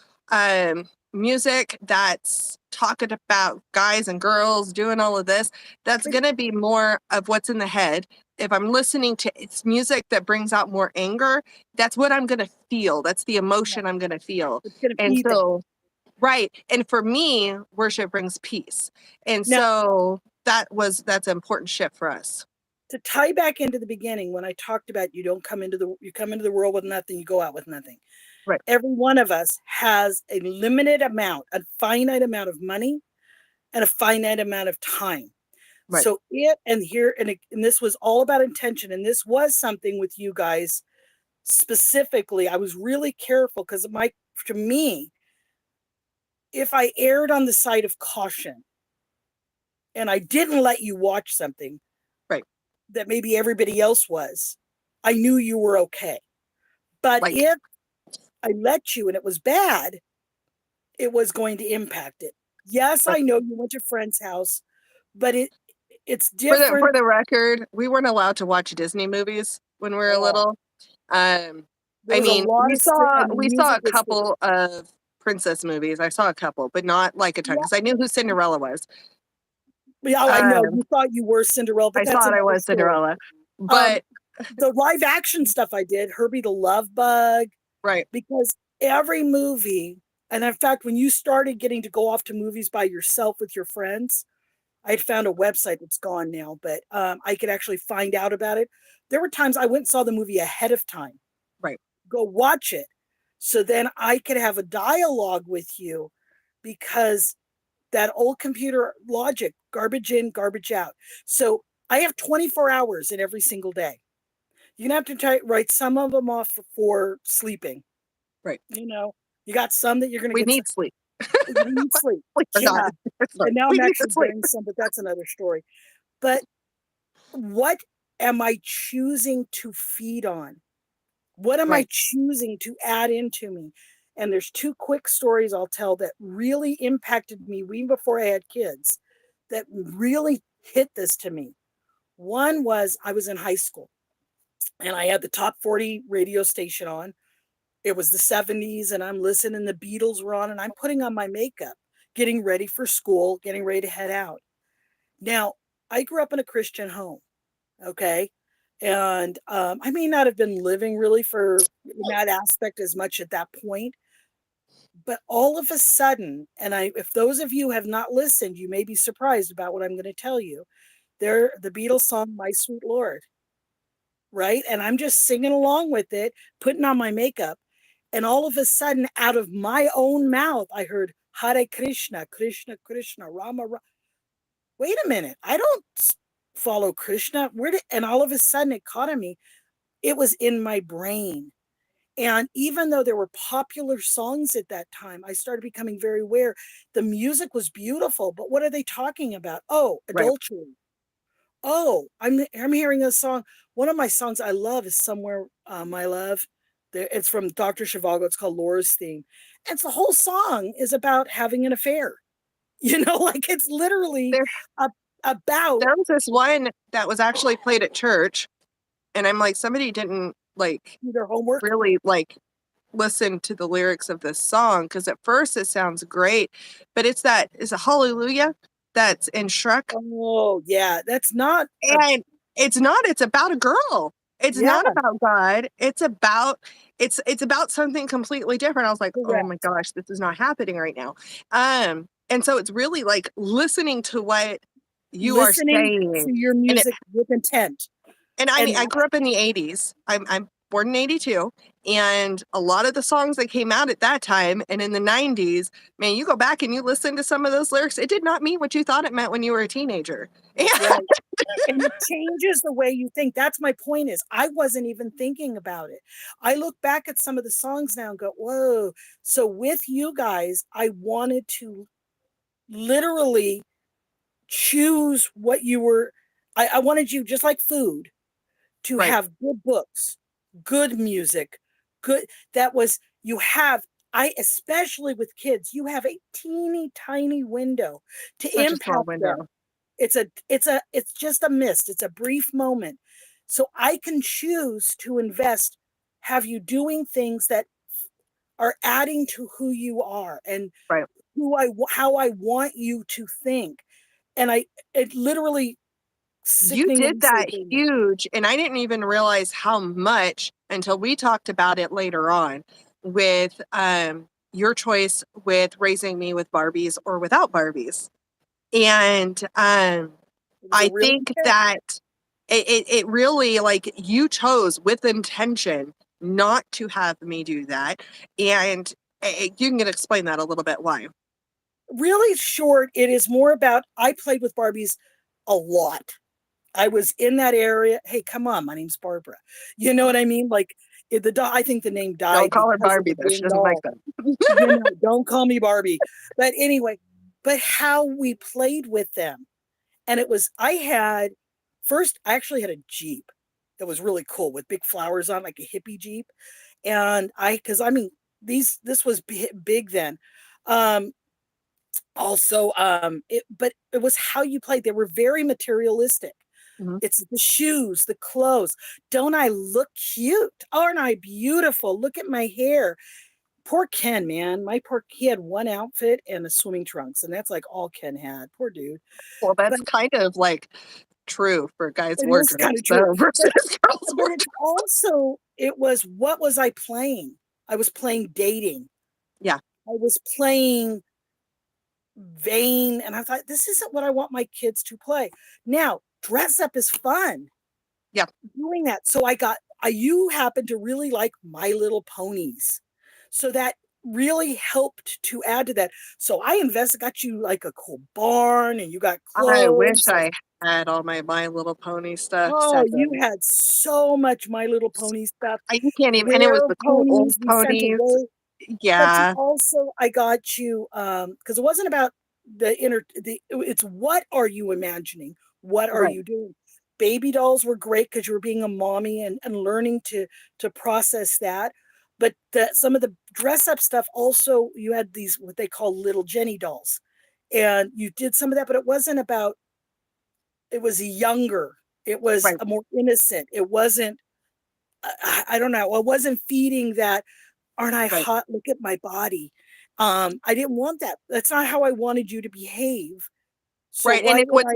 music that's talking about guys and girls doing all of this, that's But going to be more of what's in the head. If I'm listening to it's music that brings out more anger, that's what I'm going to feel. That's the yeah, emotion I'm going to feel. it's going to And feed that. so, right. And for me, worship brings peace. And Now, so that's an important shift for us. to tie back into the beginning, when I talked about you come into the world with nothing, you go out with nothing. Right. Every one of us has a limited amount, a finite amount of money and a finite amount of time. Right. So and this was all about intention. And this was something with you guys specifically. I was really careful because to me, if I erred on the side of caution and I didn't let you watch something Right. that maybe everybody else was, I knew you were okay. But Like, if I let you and it was bad, it was going to impact it. Yes, right. I know you went to a friend's house, but it's For different. the record, we weren't allowed to watch Disney movies when we were Oh, little. Um, there I was a mean, lot of and the we saw music a was strict. couple of princess movies. I saw a couple, but not like a ton Yeah, because I knew who Cinderella was. yeah, I know Um, you thought you were Cinderella, but I that's thought I another was story. Cinderella, Um, but the live action stuff I did, Herbie the Love Bug, right, because every movie, and in fact, when you started getting to go off to movies by yourself with your friends, I had found a website that's gone now, but I could actually find out about it. There were times I went and saw the movie ahead of time, right, go watch it. So then I could have a dialogue with you because that old computer logic, garbage in, garbage out. So I have 24 hours in every single day. You're gonna have to write some of them off for sleeping. right. You know, you got some that you're gonna We get. need sleep. You need sleep. Sleep or not. Yeah, Sorry. and now We I'm need to actually sleep. getting some, but that's another story. But what am I choosing to feed on? What am I Right, choosing to add into me? And there's two quick stories I'll tell that really impacted me even before I had kids, that really hit this to me. One was I was in high school and I had the top 40 radio station on. It was the 70s and I'm listening, the Beatles were on, and I'm putting on my makeup, getting ready for school, getting ready to head out. Now, I grew up in a Christian home, okay? And I may not have been living really for in that aspect as much at that point, but all of a sudden, and if those of you have not listened, you may be surprised about what I'm going to tell you. There, the Beatles song "My Sweet Lord," right? And I'm just singing along with it, putting on my makeup, and all of a sudden, out of my own mouth, I heard "Hare Krishna, Krishna Krishna, Rama Rama." Wait a minute, I don't follow Krishna. And all of a sudden, it caught on me. It was in my brain. And even though there were popular songs at that time, I started becoming very aware the music was beautiful, but what are they talking about? Oh, Right. adultery. Oh, I'm hearing a song. One of my songs I love is Somewhere My Love. It's from Dr. Zhivago. It's called Laura's Theme. And the whole song is about having an affair. Like it's literally There, a, about there was this one that was actually played at church, and I'm like, somebody didn't like their homework. really like listen to the lyrics of this song because at first it sounds great, but it's a hallelujah that's in Shrek. Oh, yeah. That's not a, And it's not, it's about a girl. It's yeah, not about God. It's about something completely different. I was like, "Oh my correct. gosh, this is not happening right now." And so it's really like listening to what you are Listening saying. to your And music with intent. I mean, And I that grew up in the 80s. I'm born in 82, and a lot of the songs that came out at that time and in the 90s, man, you go back and you listen to some of those lyrics, it did not mean what you thought it meant when you were a teenager. that's right. And it changes the way you think. That's my point is I wasn't even thinking about it. I look back at some of the songs now and go, whoa. So with you guys, I wanted to literally choose what you were. I wanted you just like food to Right. have good books, good music, good that was you have I especially with kids, you have a teeny tiny window to Such a small impact window. them. It's just a mist. It's a brief moment. So I can choose to invest, have you doing things that are adding to who you are and Right. how I want you to think. And it literally You did sickeningly that saved me. huge, and I didn't even realize how much until we talked about it later on with your choice with raising me with Barbies or without Barbies. And It was a I real think that it really like you chose with intention not to have me do that. And you can explain that a little bit why. really short. It is more about I played with Barbies a lot. I was in that area. Hey, come on, my name's Barbara. You know what I mean? Like I think the name Don't died call her because of Barbie the though. She green doesn't like doll. that. Don't call me Barbie. But anyway, but how we played with them. And it was I had first I actually had a Jeep that was really cool with big flowers on, like a hippie Jeep. And because I mean, this was big then. Um, also but it was how you played. They were very materialistic. Mhm. It's the shoes, the clothes. Don't I look cute? Aren't I beautiful? Look at my hair. Poor Ken, man. He had one outfit and a swimming trunks, and that's like all Ken had. Poor dude. Well, But that's kind of like true for guys' it is kind wardrobes of true. though versus But girls' it's wardrobes. also it was what was I playing? I was playing dating. Yeah. I was playing vain, and I thought this isn't what I want my kids to play. Now, dress up is fun Yeah. doing that. So you happen to really like My Little Ponies. So that really helped to add to that. So got you like a cool barn and you got I wish clothes. I had all My Little Pony stuff. Oh, you Sadly. had so much My Little Pony stuff. You can't even, and it was Rare the cool old ponies we sent ponies. away. But you Yeah. also I got you because it wasn't about it's what are you imagining? What are Right. you doing? Baby dolls were great because you were being a mommy and learning to process that. But some of the dress up stuff also you had these what they call little Jenny dolls. And you did some of that, but it wasn't about it was younger. It was Right. a more innocent. It wasn't I don't know. I wasn't feeding that aren't I Right. hot? Look at my body. I didn't want that. That's not how I wanted you to behave. So Right. And why would I?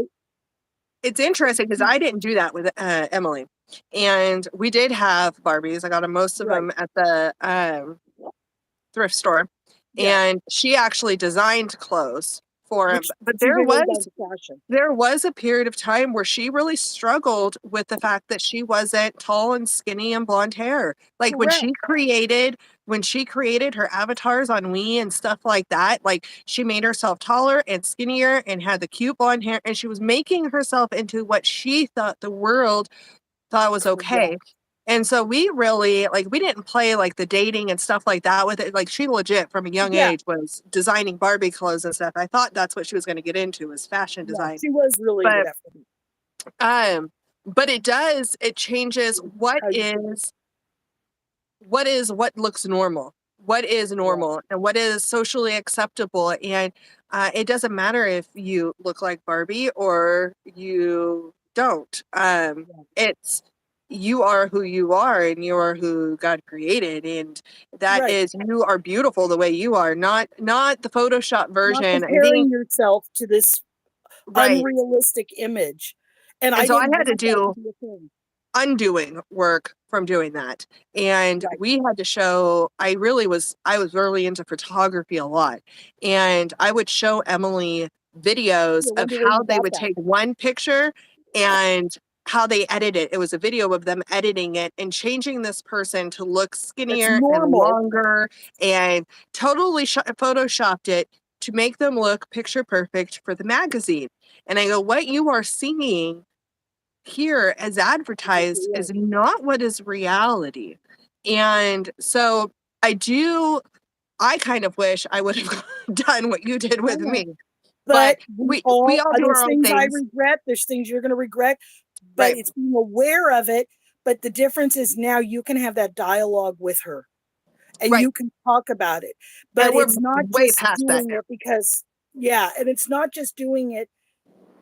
it's interesting because I didn't do that with Emily. And we did have Barbies. I got them, most of Right. them at the thrift store. Yeah. And she actually designed clothes for him. Which But she really does fashion. there was a period of time where she really struggled with the fact that she wasn't tall and skinny and blonde hair. Like Correct. when she created her avatars on Wii and stuff like that, like she made herself taller and skinnier and had the cute blonde hair, and she was making herself into what she thought the world thought was okay. Correct. And so we really like we didn't play like the dating and stuff like that with it. Like she legit from a young Yeah, age was designing Barbie clothes and stuff. I thought that's what she was going to get into was fashion yeah, design. she was really into But that for me. um but it changes How you think? what looks normal, what is Yeah, normal, and what is socially acceptable. And it doesn't matter if you look like Barbie or you don't. yeah. It's you are who you are, and you are who God created, and that Right. is you are beautiful the way you are, not the Photoshop Not version. I think comparing yourself to this right. unrealistic image. And And I so I didn't had to want that to do be a thing. undoing work from doing that. And Right. we had to show I was really into photography a lot. And I would show Emily videos I of wonder where how you they got would that. take one picture and how they edit it. It was a video of them editing it and changing this person to look That's skinnier and normal. longer and totally photoshopped it to make them look picture perfect for the magazine. And I go, what you are seeing here as advertised Yeah. is not what is reality. And so I kind of wish I would have done what you did I with know. me. But But we all do there's our own things I things. regret, there's things you're going to regret, but Right. it's being aware of it. But the difference is now you can have that dialogue with her and Right. you can talk about it. But And we're it's not way just past that doing now. it because, yeah, and it's not just doing it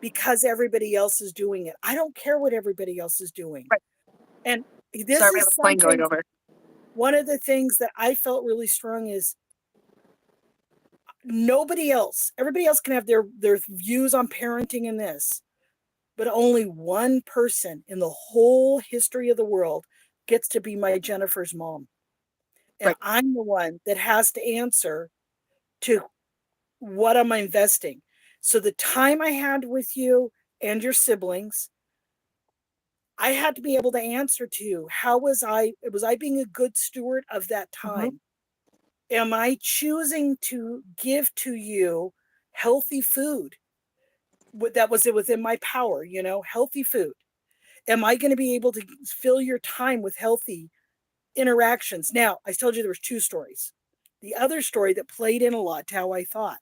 because everybody else is doing it. I don't care what everybody else is doing. Right. And Sorry, this we have is a plane going something, over. one of the things that I felt really strong is nobody else, everybody else can have their views on parenting and this, but only one person in the whole history of the world gets to be my Jennifer's mom. And Right. I'm the one that has to answer to what am I investing. So the time I had with you and your siblings, I had to be able to answer to how was I being a good steward of that Hmm. time? Am I choosing to give to you healthy food? That was it within my power, healthy food. Am I going to be able to fill your time with healthy interactions? Now, I told you there was two stories. The other story that played in a lot to how I thought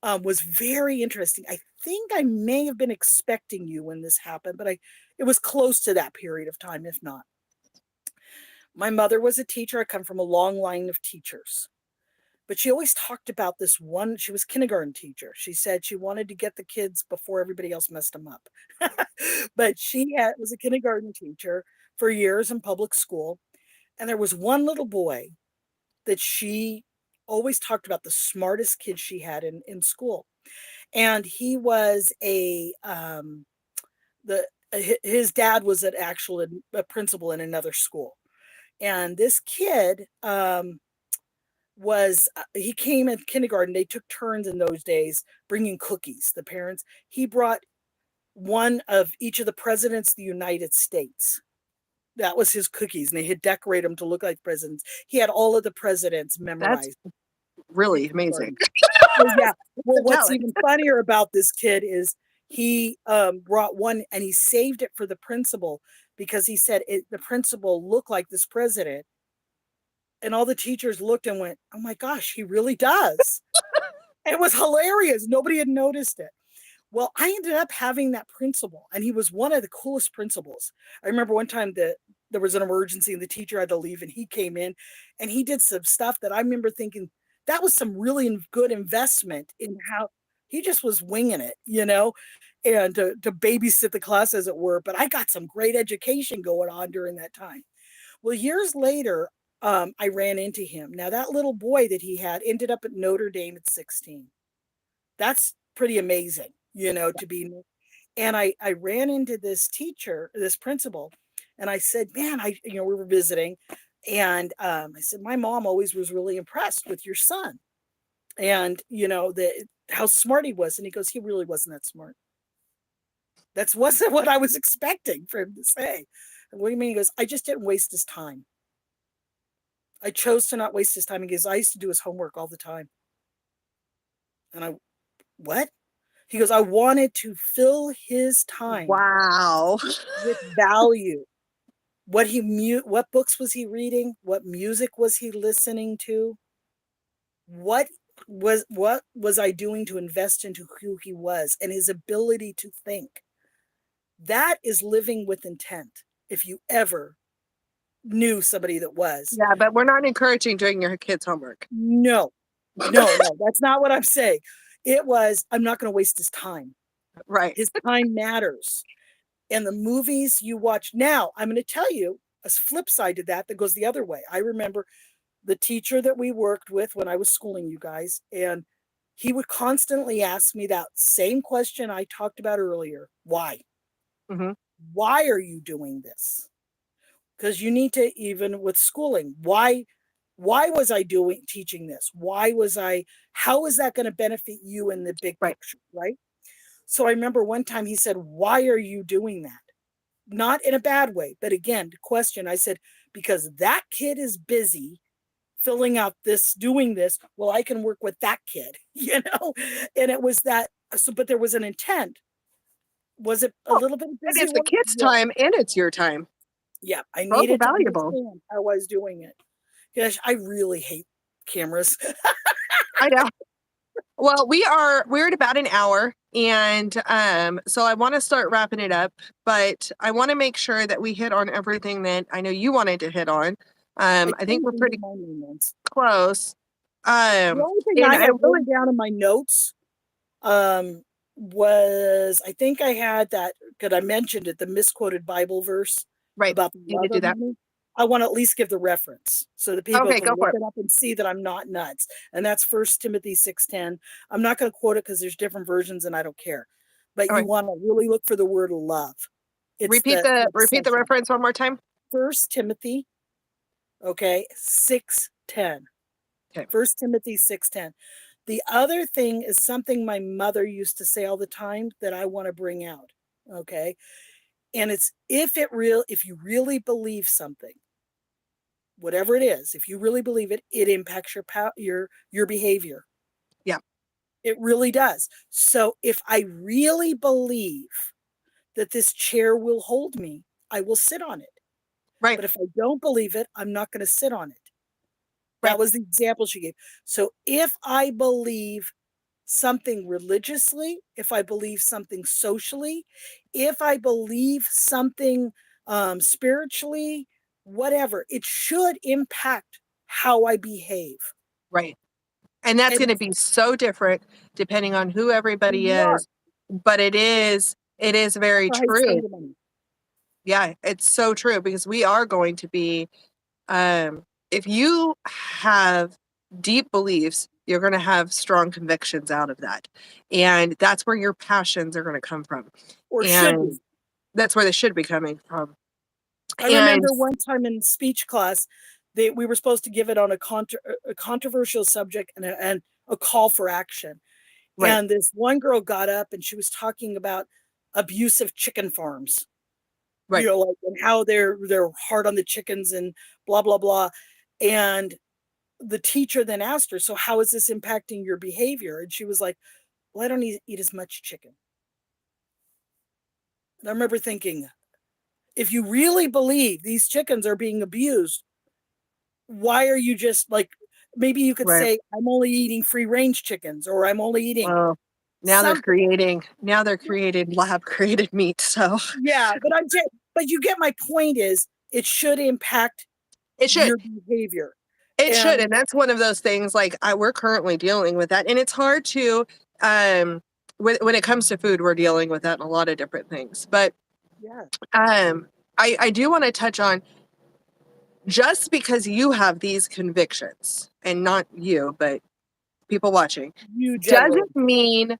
was very interesting. I think I may have been expecting you when this happened, but it was close to that period of time, if not. My mother was a teacher. I come from a long line of teachers. But she always talked about this one. She was a kindergarten teacher. She said she wanted to get the kids before everybody else messed them up. But was a kindergarten teacher for years in public school. And there was one little boy that she always talked about, the smartest kid she had in school. And he was his dad was a principal in another school. And this kid, he came in kindergarten. They took turns in those days bringing cookies. The parents, he brought one of each of the presidents of the United States. That was his cookies, and they had decorated them to look like presidents. He had all of the presidents That's memorized in really amazing. kindergarten. Well, yeah. Well, So what's telling. even funnier about this kid is he brought one and he saved it for the principal because he said the principal looked like this president, and all the teachers looked and went, "Oh my gosh, he really does." And it was hilarious. Nobody had noticed it. Well, I ended up having that principal, and he was one of the coolest principals. I remember one time that there was an emergency and the teacher had to leave, and he came in and he did some stuff that I remember thinking that was some really good investment in how he just was winging it, and to babysit the class, as it were. But I got some great education going on during that time. Well, years later, I ran into him. Now, that little boy that he had ended up at Notre Dame at 16. That's pretty amazing, to be. And I ran into this teacher, this principal, and I said, man, we were visiting. And I said, my mom always was really impressed with your son. And, how smart he was. And he goes, he really wasn't that smart. That wasn't what I was expecting for him to say. And what do you mean? He goes, I just didn't waste his time. I chose to not waste his time because I used to do his homework all the time. And what? He goes, I wanted to fill his time Wow. with value. what books was he reading, what music was he listening to, what what was I doing to invest into who he was and his ability to think. That is living with intent. If you ever knew somebody that was. Yeah, but we're not encouraging doing your kids' homework. No, no, that's not what I'm saying. It was, I'm not going to waste his time. Right. His time matters. And the movies you watch now, I'm going to tell you a flip side to that that goes the other way. I remember the teacher that we worked with when I was schooling you guys, and he would constantly ask me that same question I talked about earlier. Why? Hmm. Why are you doing this? Because you need to, even with schooling, why was I doing teaching this? Why was I, how is that going to benefit you in the big Right. picture, right? So I remember one time he said, why are you doing that? Not in a bad way, but again, the question, I said, because that kid is busy filling out this, doing this. Well, I can work with that kid, you know? And it was that, so, but there was an intent. Was it a Oh, little bit and busy it's the work? kids' Yeah. time and it's your time. Yeah. I Both are needed to valuable. understand how I was doing it. Gosh, I really hate cameras. I know. Well, we're at about an hour, and so I want to start wrapping it up, but I want to make sure that we hit on everything that I know you wanted to hit on. I I think can't we're remember pretty my main ones. close. The only thing And I I have really written down in my notes um was, I think I had that, because I mentioned it, the misquoted Bible verse right. about the Need to love do of that. money. I want to at least give the reference so that people Okay, can go look for it. it up and see that I'm not nuts. And that's First Timothy 6:10. I'm not going to quote it because there's different versions and I don't care. But All you right. want to really look for the word love. It's the Repeat the obsession. reference one more time. First Timothy, okay, 6:10. Okay. First Timothy 6:10. The other thing is something my mother used to say all the time that I want to bring out. Okay. And it's, if you really believe something, whatever it is, if you really believe it, it impacts your behavior. Yeah. It really does. So if I really believe that this chair will hold me, I will sit on it. Right. But if I don't believe it, I'm not going to sit on it. That Right. was the example she gave. So if I believe something religiously, if I believe something socially, if I believe something spiritually, whatever, it should impact how I behave. Right. And that's And going to it's be so different depending on who everybody smart. is, but it is very That's how I true. spend the money. Yeah, it's so true because we are going to be if you have deep beliefs, you're going to have strong convictions out of that. And that's where your passions are going to come from. Or should And be. that's where they should be coming from. I And remember one time in speech class, we were supposed to give it on a controversial subject and a call for action. right, And this one girl got up and she was talking about abusive chicken farms, right, like, and how they're hard on the chickens and blah blah blah. And the teacher then asked her, so how is this impacting your behavior? And she was like, well, I don't eat as much chicken. And I remember thinking, if you really believe these chickens are being abused, why are you just like, maybe you could right. say, I'm only eating free range chickens, or I'm only eating Well, something. now they're creating lab created meat. So Yeah, but but you get my point, is it should impact it should. your behavior. It should. And And that's one of those things like we're currently dealing with that. And it's hard to um when it comes to food, we're dealing with that in a lot of different things. But yeah, um I do want to touch on, just because you have these convictions, and not you, but people watching, you generally. doesn't mean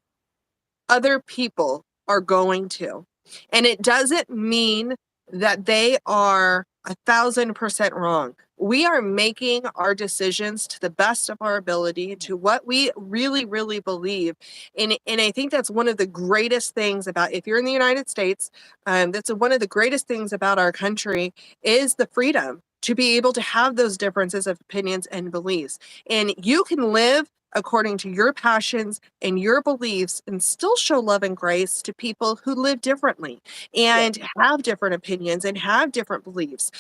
other people are going to. And it doesn't mean that they are 1,000% wrong. We are making our decisions to the best of our ability, to what we really, really believe. And I think that's one of the greatest things about, if you're in the United States, that's one of the greatest things about our country, is the freedom to be able to have those differences of opinions and beliefs. And you can live according to your passions and your beliefs and still show love and grace to people who live differently Yeah. and have different opinions and have different beliefs.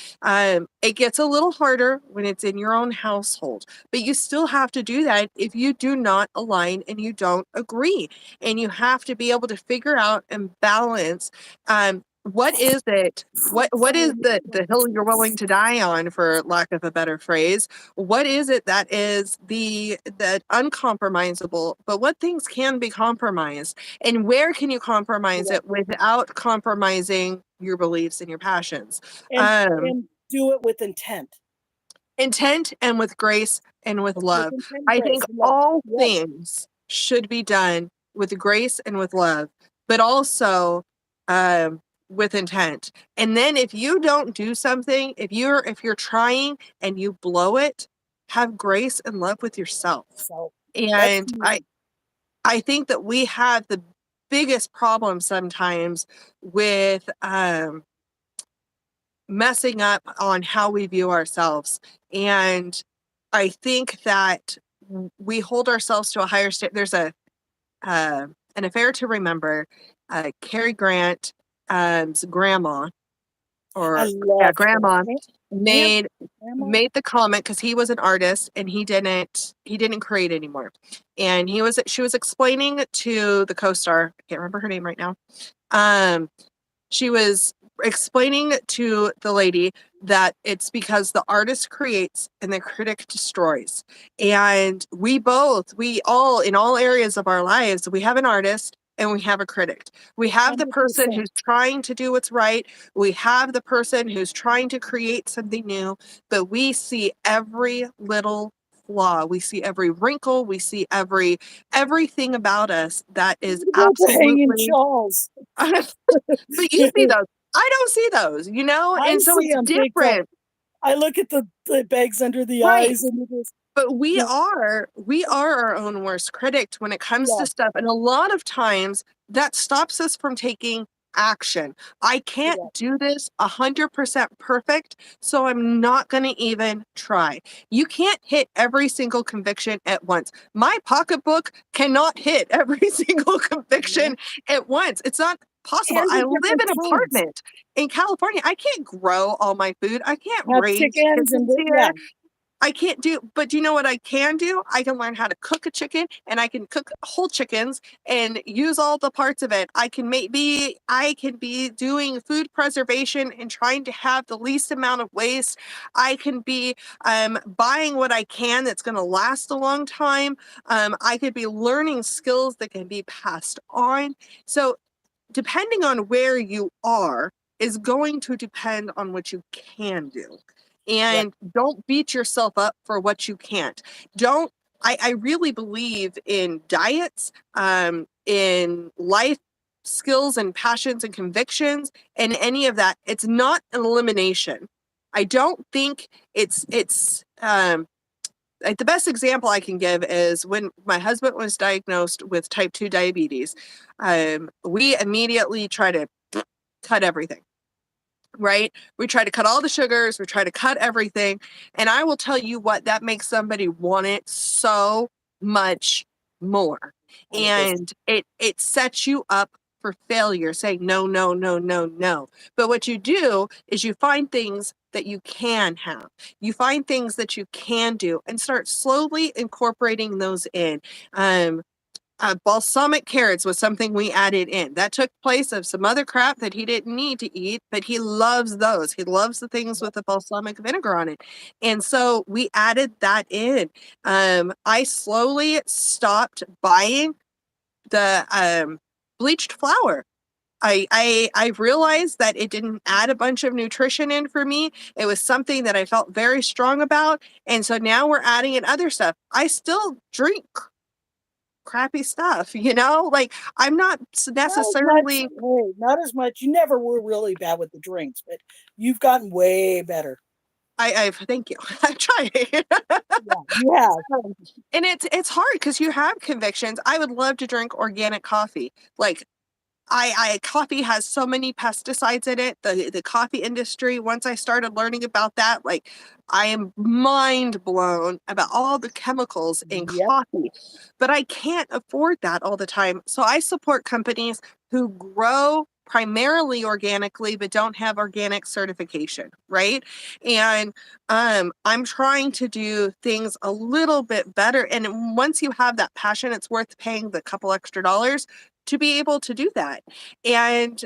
It gets a little harder when it's in your own household, but you still have to do that if you do not align and you don't agree. And you have to be able to figure out and balance, what is it? What is the hill you're willing to die on, for lack of a better phrase? What is it that is the uncompromisable, but what things can be compromised, and where can you compromise Correct. it without compromising your beliefs and your passions? And Um, and do it with intent. Intent and with grace and with With love. intent, I think grace, and love. all Yes. things should be done with grace and with love, but also um, with intent. And then if you don't do something, if you're trying and you blow it, have grace and love with yourself. So that's And me. I think that we have the biggest problem sometimes with messing up on how we view ourselves. And I think that we hold ourselves to a higher standard. There's an affair to remember. Cary Grant, grandma, I or yeah, loved her. grandma Aunt, made grandma. made the comment because he was an artist and he didn't create anymore. And she was explaining to the co-star, I can't remember her name right now. Um, she was explaining to the lady that it's because the artist creates and the critic destroys. And we all, in all areas of our lives, we have an artist and we have a critic. We have the person 100%. who's trying to do what's right. We have the person who's trying to create something new, but we see every little flaw. We see every wrinkle. We see everything about us that is About the hanging absolutely shawls. but you see those. I don't see those, I and so see it's them big time. different. I look at the bags under the Right. eyes and it is, But we yeah, are we are our own worst critic when it comes to yes, stuff. And a lot of times that stops us from taking action. I can't correct. do this 100% perfect, so I'm not going to even try. You can't hit every single conviction at once. My pocketbook cannot hit every single Mhm. conviction at once. It's not possible. And I the live different in an kinds. apartment in California. I can't grow all my food. I can't Have raise chickens and chickens yeah, here. I can't do, but do you know what I can do? I can learn how to cook a chicken, and I can cook whole chickens and use all the parts of it. I can be doing food preservation and trying to have the least amount of waste. I can be buying what I can that's going to last a long time. I could be learning skills that can be passed on. So depending on where you are is going to depend on what you can do. right. And don't beat yourself up for what you can't. Don't I really believe in diets, in life skills and passions and convictions and any of that. It's not an elimination. I don't think it's like the best example I can give is when my husband was diagnosed with type 2 diabetes. We immediately try to cut everything, right? We try to cut all the sugars, we try to cut everything. And I will tell you what, that makes somebody want it so much more. 100%. And it sets you up for failure, saying no, no, no, no, no. But what you do is you find things that you can have. You find things that you can do and start slowly incorporating those in. Um, balsamic carrots was something we added in. That took place of some other crap that he didn't need to eat, but he loves those. He loves the things with the balsamic vinegar on it. And so we added that in. I slowly stopped buying the bleached flour. I realized that it didn't add a bunch of nutrition in for me. It was something that I felt very strong about. And so now we're adding in other stuff. I still drink crappy stuff, like I'm not Not as much. necessarily. Hey, not as much. You never were really bad with the drinks, but you've gotten way better. I thank you. I'm trying. Yeah, you have. And it's hard because you have convictions. I would love to drink organic coffee. Like coffee has so many pesticides in it. The coffee industry, once I started learning about that, like I am mind blown about all the chemicals in Yep. coffee. But I can't afford that all the time. So I support companies who grow primarily organically but don't have organic certification, right? And I'm trying to do things a little bit better. And once you have that passion, it's worth paying the couple extra dollars to be able to do that. And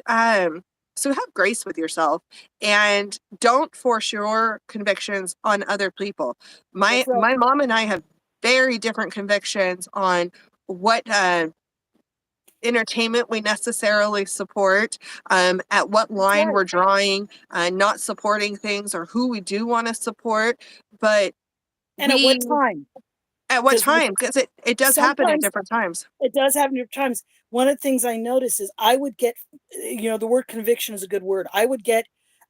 so have grace with yourself and don't force your convictions on other people. My That's right. my mom and I have very different convictions on what entertainment we necessarily support, at what That's line right. we're drawing, not supporting things or who we do want to support. But And at what we, time? at what Because time? Because it does happen at sometimes different times. it does happen at times. One of the things I notice is I would get, the word conviction is a good word. I would get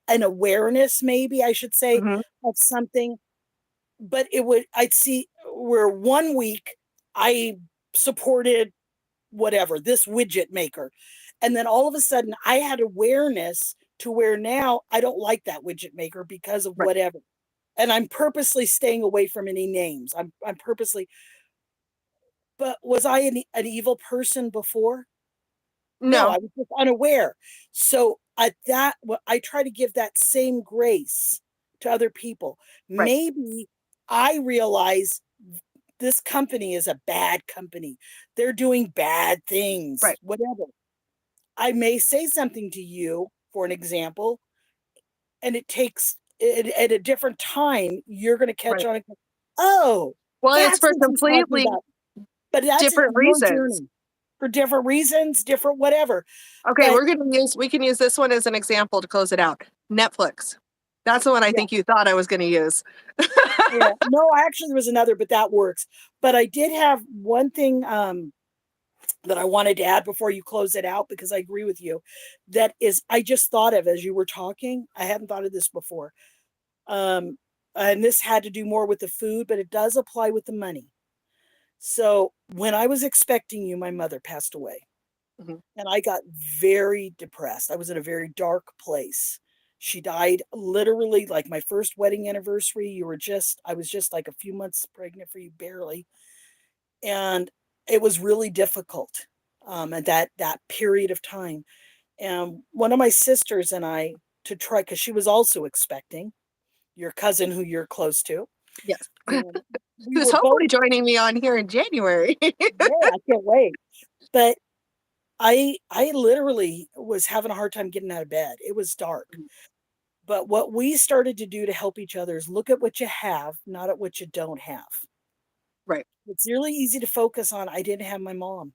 an awareness, maybe I should say, Hmm. of something, but I'd see where one week I supported whatever, this widget maker. And then all of a sudden I had awareness to where now I don't like that widget maker because of Right. whatever. And I'm purposely staying away from any names. I'm purposely, but was I an evil person before? No, No. I was just unaware. So at that, I try to give that same grace to other people. Right. Maybe I realize this company is a bad company. They're doing bad things, Right. whatever. I may say something to you, for an example, and it takes at a different time, you're going to catch Right. on and go, oh, Well, it's that's for what she's talking completely about. But that's different your reasons. journey for different reasons, different whatever. Okay, But we can use this one as an example to close it out. Netflix. That's the one I yeah, think you thought I was going to use. yeah. No, actually there was another, but that works. But I did have one thing that I wanted to add before you close it out because I agree with you. That is, I just thought of as you were talking. I hadn't thought of this before. Um, and this had to do more with the food, but it does apply with the money. So when I was expecting you, my mother passed away. Mhm. And I got very depressed. I was in a very dark place. She died literally like my first wedding anniversary. I was just like a few months pregnant for you, barely. And it was really difficult at that period of time. And one of my sisters and I, to try, because she was also expecting your cousin who you're close to, Yes. and we Who's were both, hopefully joining me on here in January. yeah, I can't wait. But I literally was having a hard time getting out of bed. It was dark. But what we started to do to help each other is look at what you have, not at what you don't have. Right. It's really easy to focus on I didn't have my mom,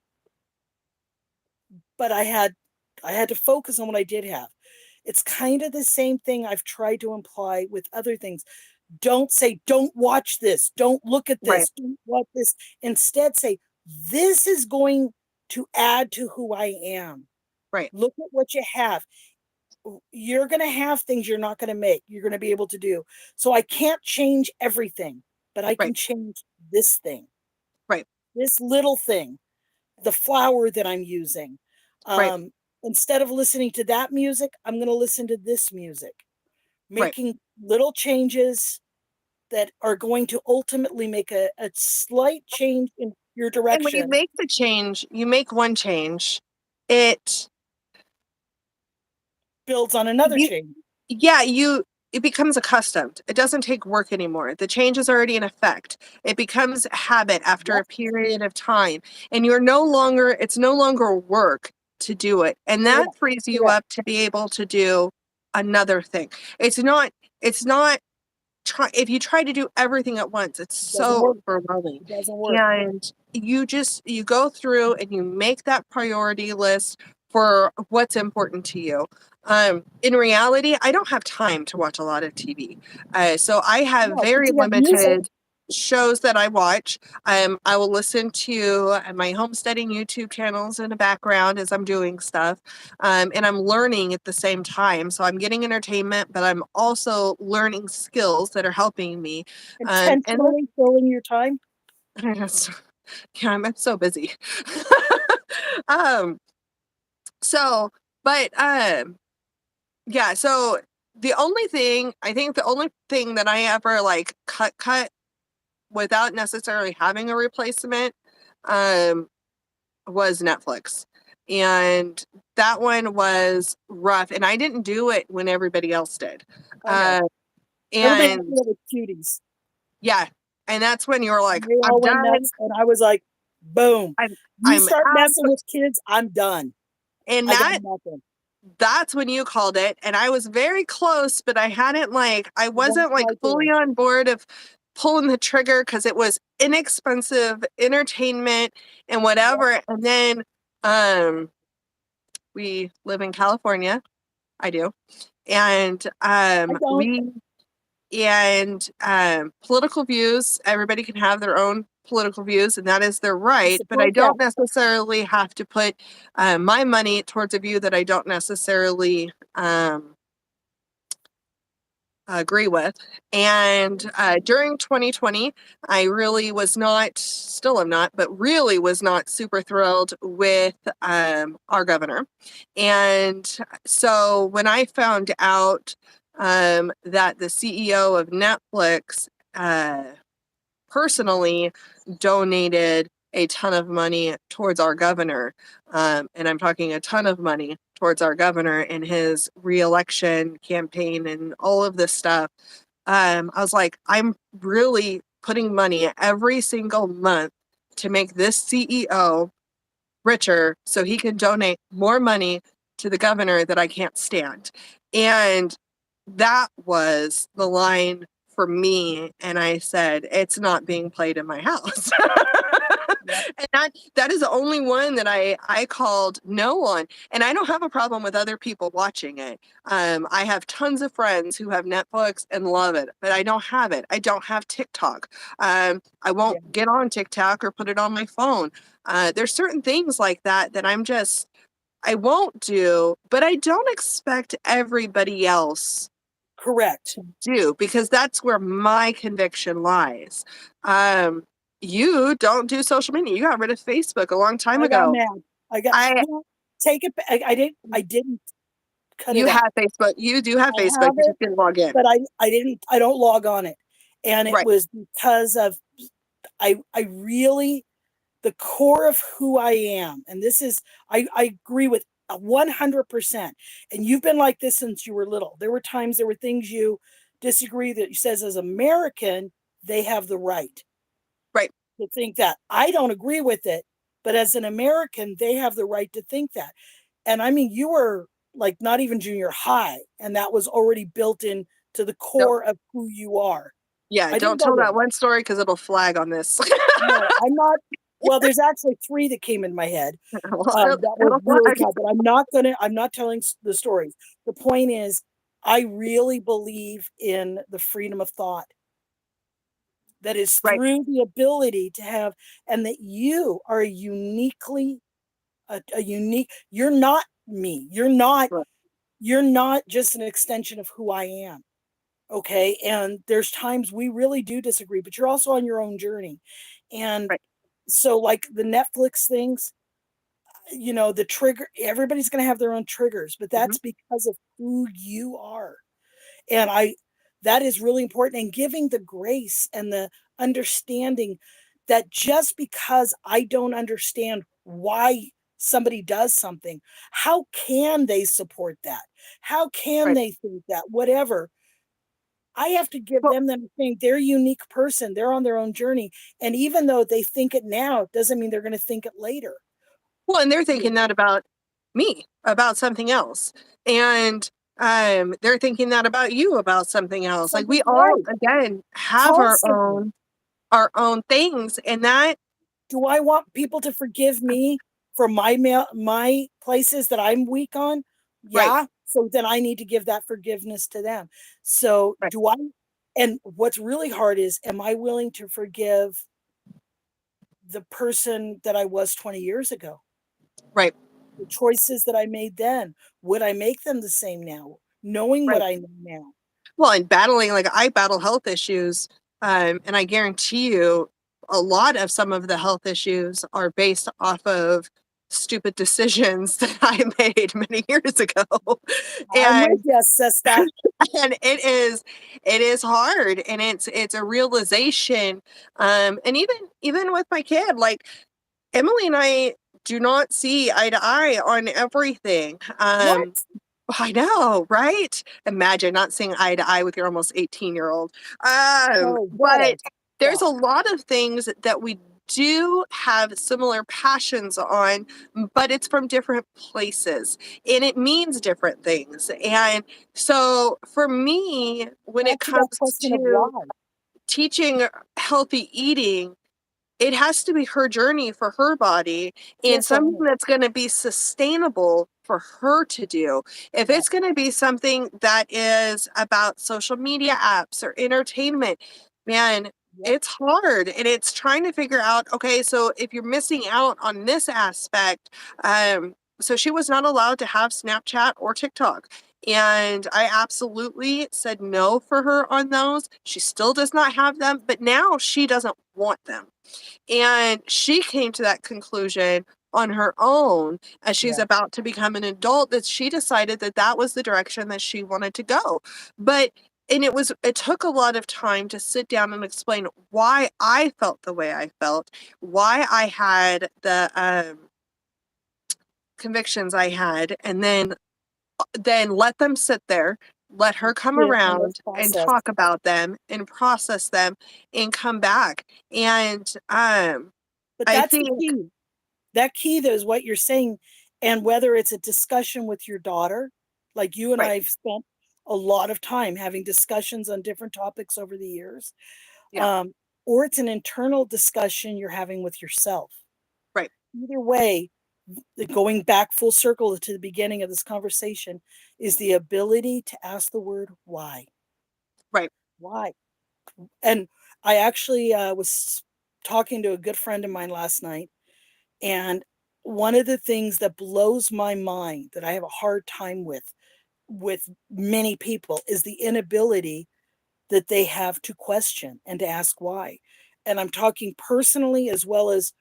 but I had to focus on what I did have. It's kind of the same thing I've tried to imply with other things. Don't say, don't watch this, don't look at Right. this, don't watch this. Instead, say, this is going to add to who I am. Right. Look at what you have. You're going to have things you're not going to make, you're going to be able to do. So I can't change everything, but I Right. can change this thing, Right. this little thing, the flower that I'm using. Right. Um, Instead of listening to that music, I'm going to listen to this music, Right. making little changes that are going to ultimately make a slight change in your And when you direction. make the change, you make one change. It Builds on another you change. yeah, it becomes accustomed. It doesn't take work anymore. The change is already in effect. It becomes a habit after Yep. a period of time. And it's no longer work to do it. And that Correct. frees you Correct. up to be able to do another thing. It's not if you try to do everything at once, it's Doesn't so work. overwhelming. It doesn't work. And you go through and you make that priority list for what's important to you. In reality, I don't have time to watch a lot of TV. So I have No, but very you have music. limited shows that I watch. I will listen to my homesteading YouTube channels in the background as I'm doing stuff. And I'm learning at the same time. So I'm getting entertainment, but I'm also learning skills that are helping me. And Intentionally filling your time. that's, yeah, I'm so busy. um, So, but yeah, so the only thing that I ever like cut without necessarily having a replacement um was Netflix. And that one was rough, and I didn't do it when everybody else did. I know. Uh Everybody else and did it with cuties. yeah, and that's when you were And like, they I'm all went done. nuts, and I was like, boom. I'm You I'm start out. messing with kids, I'm done. And I got nothing. that's when you called it. And I was very close, but I I won't wasn't like quite fully there. on board of pulling the trigger because it was inexpensive entertainment and Yep, whatever. And then um we live in California. I do. And I don't. political views, everybody can have their own political views, and that is their I right, but I support that. don't necessarily have to put my money towards a view that I don't necessarily agree with. And during 2020, I really was not, still am not, but really was not super thrilled with our governor. And so when I found out that the CEO of Netflix personally donated a ton of money towards our governor. And I'm talking a ton of money towards our governor in his reelection campaign and all of this stuff. I was like, I'm really putting money every single month to make this CEO richer so he can donate more money to the governor that I can't stand. And that was the line for me. And I said, it's not being played in my house. Yep. And that is the only one that I called no on. And I don't have a problem with other people watching it. I have tons of friends who have Netflix and love it, but I don't have it. I don't have TikTok. I Yeah, won't get on TikTok or put it on my phone. There's certain things like that that I won't do, but I don't expect everybody else correct. to do because that's where my conviction lies. Um, you don't do social media. You got rid of Facebook a long time I got ago. mad. I got, I take it. I didn't cut You it out. have Facebook. You do have I Facebook. have You it, just didn't log in. but I don't log on it. And it Right. was because of, I really, the core of who I am. And this is, I agree with 100%. And you've been like this since you were little. There were things you disagree that you says as American, they have the right Right. to think that. I don't agree with it, but as an American, they have the right to think that. And I mean, you were like not even junior high, and that was already built in to the Don't, core of who you are. yeah, I didn't don't go tell there. that one story because it'll flag on this. No, I'm not. Well, there's actually three that came in my head that were It'll really flag. tough, but I'm not telling the stories. The point is, I really believe in the freedom of thought that is Right. through the ability to have, and that you are uniquely, a unique, you're not me. Right. You're not just an extension of who I am. Okay. And there's times we really do disagree, but you're also on your own journey. And Right. so, like the Netflix things, the trigger, everybody's going to have their own triggers, but Mhm. that's because of who you are. And that is really important. And giving the grace and the understanding that just because I don't understand why somebody does something, how can they support that? How can Right. they think that? Whatever. I have to give Well, them that thing. They're a unique person. They're on their own journey. And even though they think it now, it doesn't mean they're going to think it later. and they're You thinking that about me, about something else. And they're thinking that about you, about something else. Like Something we all, right. again, have Constantly. our own things, and that Do I want people to forgive me for my places that I'm weak on? right, Yeah. So then I need to give that forgiveness to them. So right, do I, and what's really hard is, am I willing to forgive the person that I was 20 years ago? right, The choices that I made then, would I make them the same now, knowing what right. I know now? Well, and battling, like I battle health issues, and I guarantee you, a lot of some of the health issues are based off of stupid decisions that I made many years ago. I'm with And you, sister. and it is hard, and it's a realization. And even with my kid, like Emily and I do not see eye to eye on everything. What? I know, right? Imagine not seeing eye to eye with your almost 18-year-old. Oh, what a But there's a shock. lot of things that we do have similar passions on, but it's from different places and it means different things. And so for me, when it Back to that comes question of to why. teaching healthy eating, it has to be her journey for her body and Yes, I something know. that's going to be sustainable for her to do. If Yeah, it's going to be something that is about social media apps or entertainment, man, yep, it's hard, and it's trying to figure out, okay, so if you're missing out on this aspect, so she was not allowed to have Snapchat or TikTok. And I absolutely said no for her on those. She still does not have them, but now she doesn't want them. And she came to that conclusion on her own as she's yeah. about to become an adult, that she decided that that was the direction that she wanted to go. But and it took a lot of time to sit down and explain why I felt the way I felt, why I had the convictions I had, and then let them sit there, let her come Yeah, and let's around and process. talk about them and process them and come back. And But I that's the think key. That key, though, is what you're saying. And whether it's a discussion with your daughter, like you and I right, have spent a lot of time having discussions on different topics over the years, yeah, um, or it's an internal discussion you're having with yourself. right, Either way, going back full circle to the beginning of this conversation is the ability to ask the word why. right, Why? And I actually was talking to a good friend of mine last night. And one of the things that blows my mind that I have a hard time with many people is the inability that they have to question and to ask why. And I'm talking personally as well as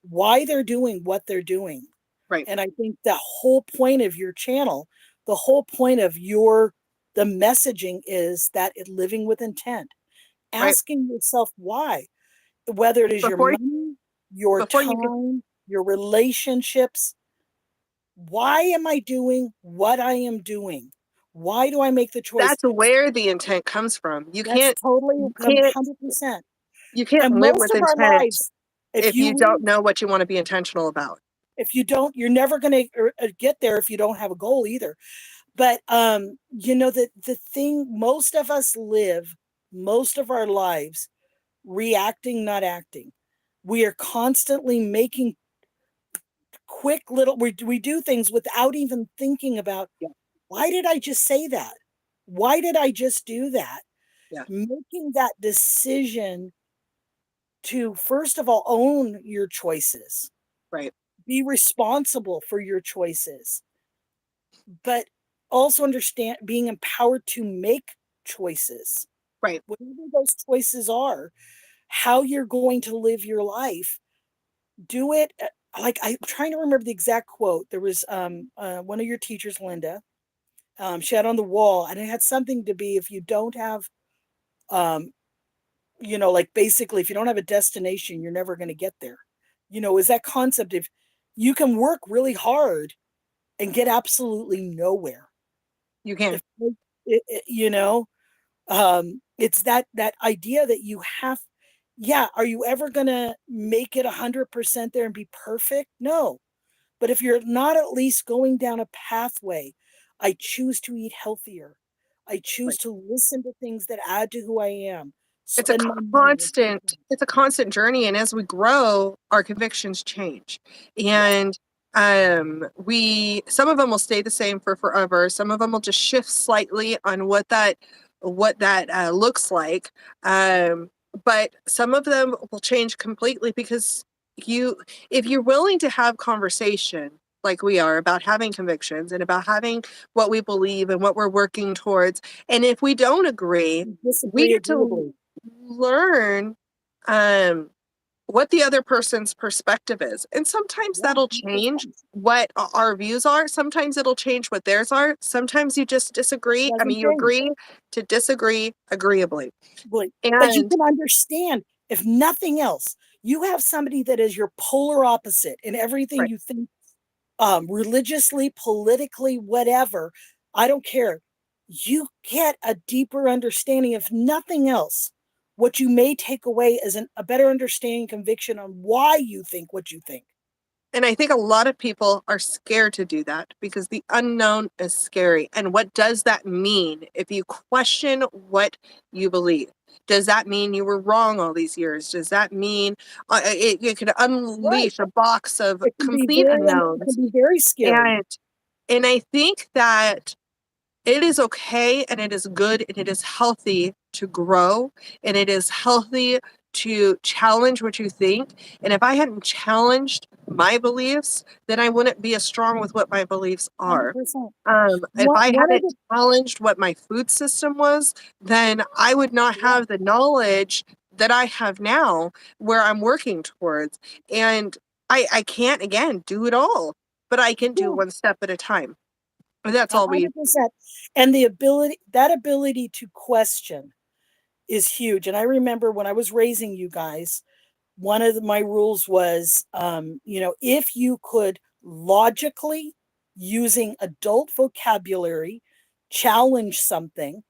why they're doing what they're doing. right, And I think the whole point of your channel, the whole point of your the messaging is that it living with intent. right. Asking yourself why, whether it is your Before money, your before you can, time, your relationships. Why am I doing what I am doing? Why do I make the choice? that's where the intent comes from. You That's can't totally you can't 100%. you can't And live most with of our intent lives, if if you you don't leave, know what you want to be intentional about. if you don't, you're never going to get there if you don't have a goal either. But the thing most of us live most of our lives reacting, not acting. We are constantly making quick little we do things without even thinking about Yeah, why did I just say that? Why did I just do that? yeah, Making that decision to first of all own your choices, right, be responsible for your choices, but also understand being empowered to make choices, right. whatever those choices are, how you're going to live your life. Do it. Like I'm trying to remember the exact quote. There was one of your teachers, Linda. She had on the wall, and it had something to be if you don't have, um, like basically, if you don't have a destination, you're never going to get there. Is that concept of you can work really hard and get absolutely nowhere. You can. If it's that idea that you have. Yeah, are you ever going to make it 100% there and be perfect? No. But if you're not at least going down a pathway, I choose to eat healthier. I choose Right. to listen to things that add to who I am. It's a Spend my money. constant it's a constant journey, and as we grow, our convictions change. Yes, And we some of them will stay the same for forever. Some of them will just shift slightly on what that looks like. Um, but some of them will change completely because you if you're willing to have conversation like we are about having convictions and about having what we believe and what we're working towards, and if we don't agree, we disagree get to agreeably. learn um what the other person's perspective is. And sometimes Yeah, that'll change 100%. what our views are. Sometimes it'll change what theirs are. Sometimes you just disagree. I mean, Doesn't you change. agree to disagree agreeably. But you And can understand, if nothing else, you have somebody that is your polar opposite in everything right. you think, religiously, politically, whatever. I don't care. You get a deeper understanding, if nothing else. What you may take away is a better understanding, conviction on why you think what you think. And I think a lot of people are scared to do that because the unknown is scary. And what does that mean if you question what you believe? Does that mean you were wrong all these years? Does that mean it could Right. unleash a box of complete It unknowns? can be very scary. And and I think that it is okay and it is good and it is healthy to grow and it is healthy to challenge what you think. And if I hadn't challenged my beliefs, then I wouldn't be as strong with what my beliefs are. 100%. If I One of hadn't the challenged what my food system was, then I would not Yeah, have the knowledge that I have now where I'm working towards. And I can't, again, do it all, but I can do yeah, one step at a time. And that's all we 100%. And that ability to question is huge. And I remember when I was raising you guys, one of my rules was, if you could logically, using adult vocabulary, challenge something,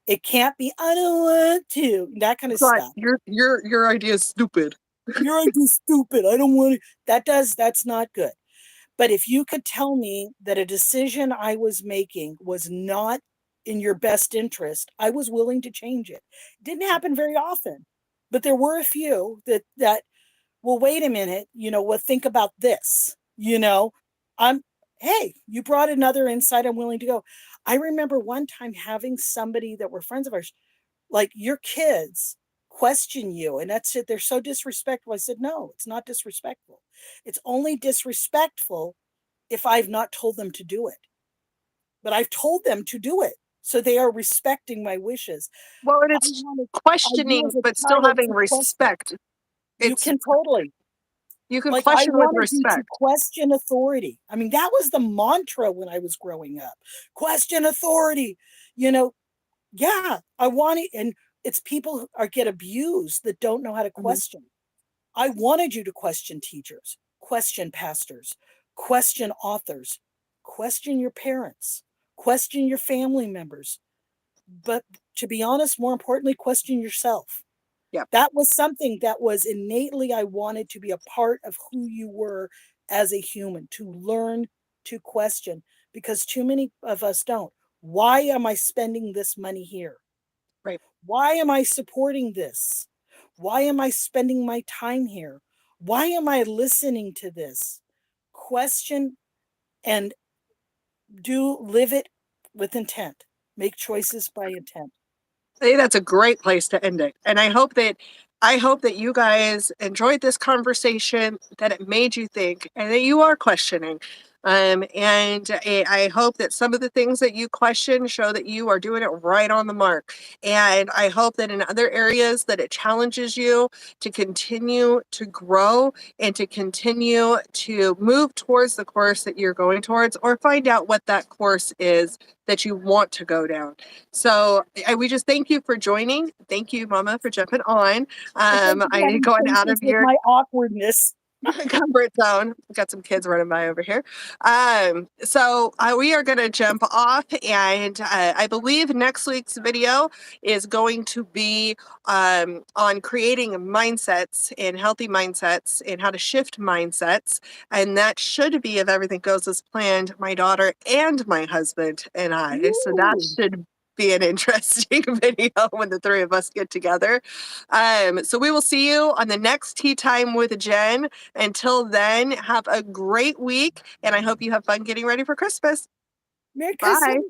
it can't be, I don't want to, that kind of thought stuff. your idea is stupid. You're like, "You stupid. I don't want to." That's not good. But if you could tell me that a decision I was making was not in your best interest, I was willing to change it. Didn't happen very often, but there were a few that, well, wait a minute, well, think about this. I'm Hey, you brought another insight. I'm willing to go. I remember one time having somebody that were friends of ours, like, your kids question you, and that's it. They're so disrespectful. I said, no, it's not disrespectful. It's only disrespectful if I've not told them to do it. But I've told them to do it. So they are respecting my wishes. Well, and I it's wanted you questioning, as a but still child having to question. respect. You It's can totally. you can Like, I question with wanted you to respect. question authority. I mean, that was the mantra when I was growing up. Question authority. You know, yeah, I want it. And it's people who get abused that don't know how to Mhm. question. I wanted you to question teachers, question pastors, question authors, question your parents, question your family members. But to be honest, more importantly, question yourself. Yeah, That was something that was innately, I wanted to be a part of who you were as a human, to learn to question, because too many of us don't. Why am I spending this money here? right. Why am I supporting this? Why am I spending my time here? Why am I listening to this? Question and live it with intent. Make choices by intent. I think that's a great place to end it. And I hope that you guys enjoyed this conversation, that it made you think, and that you are questioning. And I hope that some of the things that you question show that you are doing it right on the mark. And I hope that in other areas that it challenges you to continue to grow and to continue to move towards the course that you're going towards, or find out what that course is that you want to go down. So we just thank you for joining. Thank you, Mama, for jumping on. And thank you for I having going out of patience with your my awkwardness. comfort zone. Got some kids running by over here. So we are going to jump off, and I believe next week's video is going to be on creating mindsets and healthy mindsets and how to shift mindsets. And that should be, if everything goes as planned, my daughter and my husband and I. So that Ooh. should be an interesting video when the three of us get together. So we will see you on the next Tea Time with Jen. Until then, have a great week, and I hope you have fun getting ready for Christmas. Merry Bye. Christmas.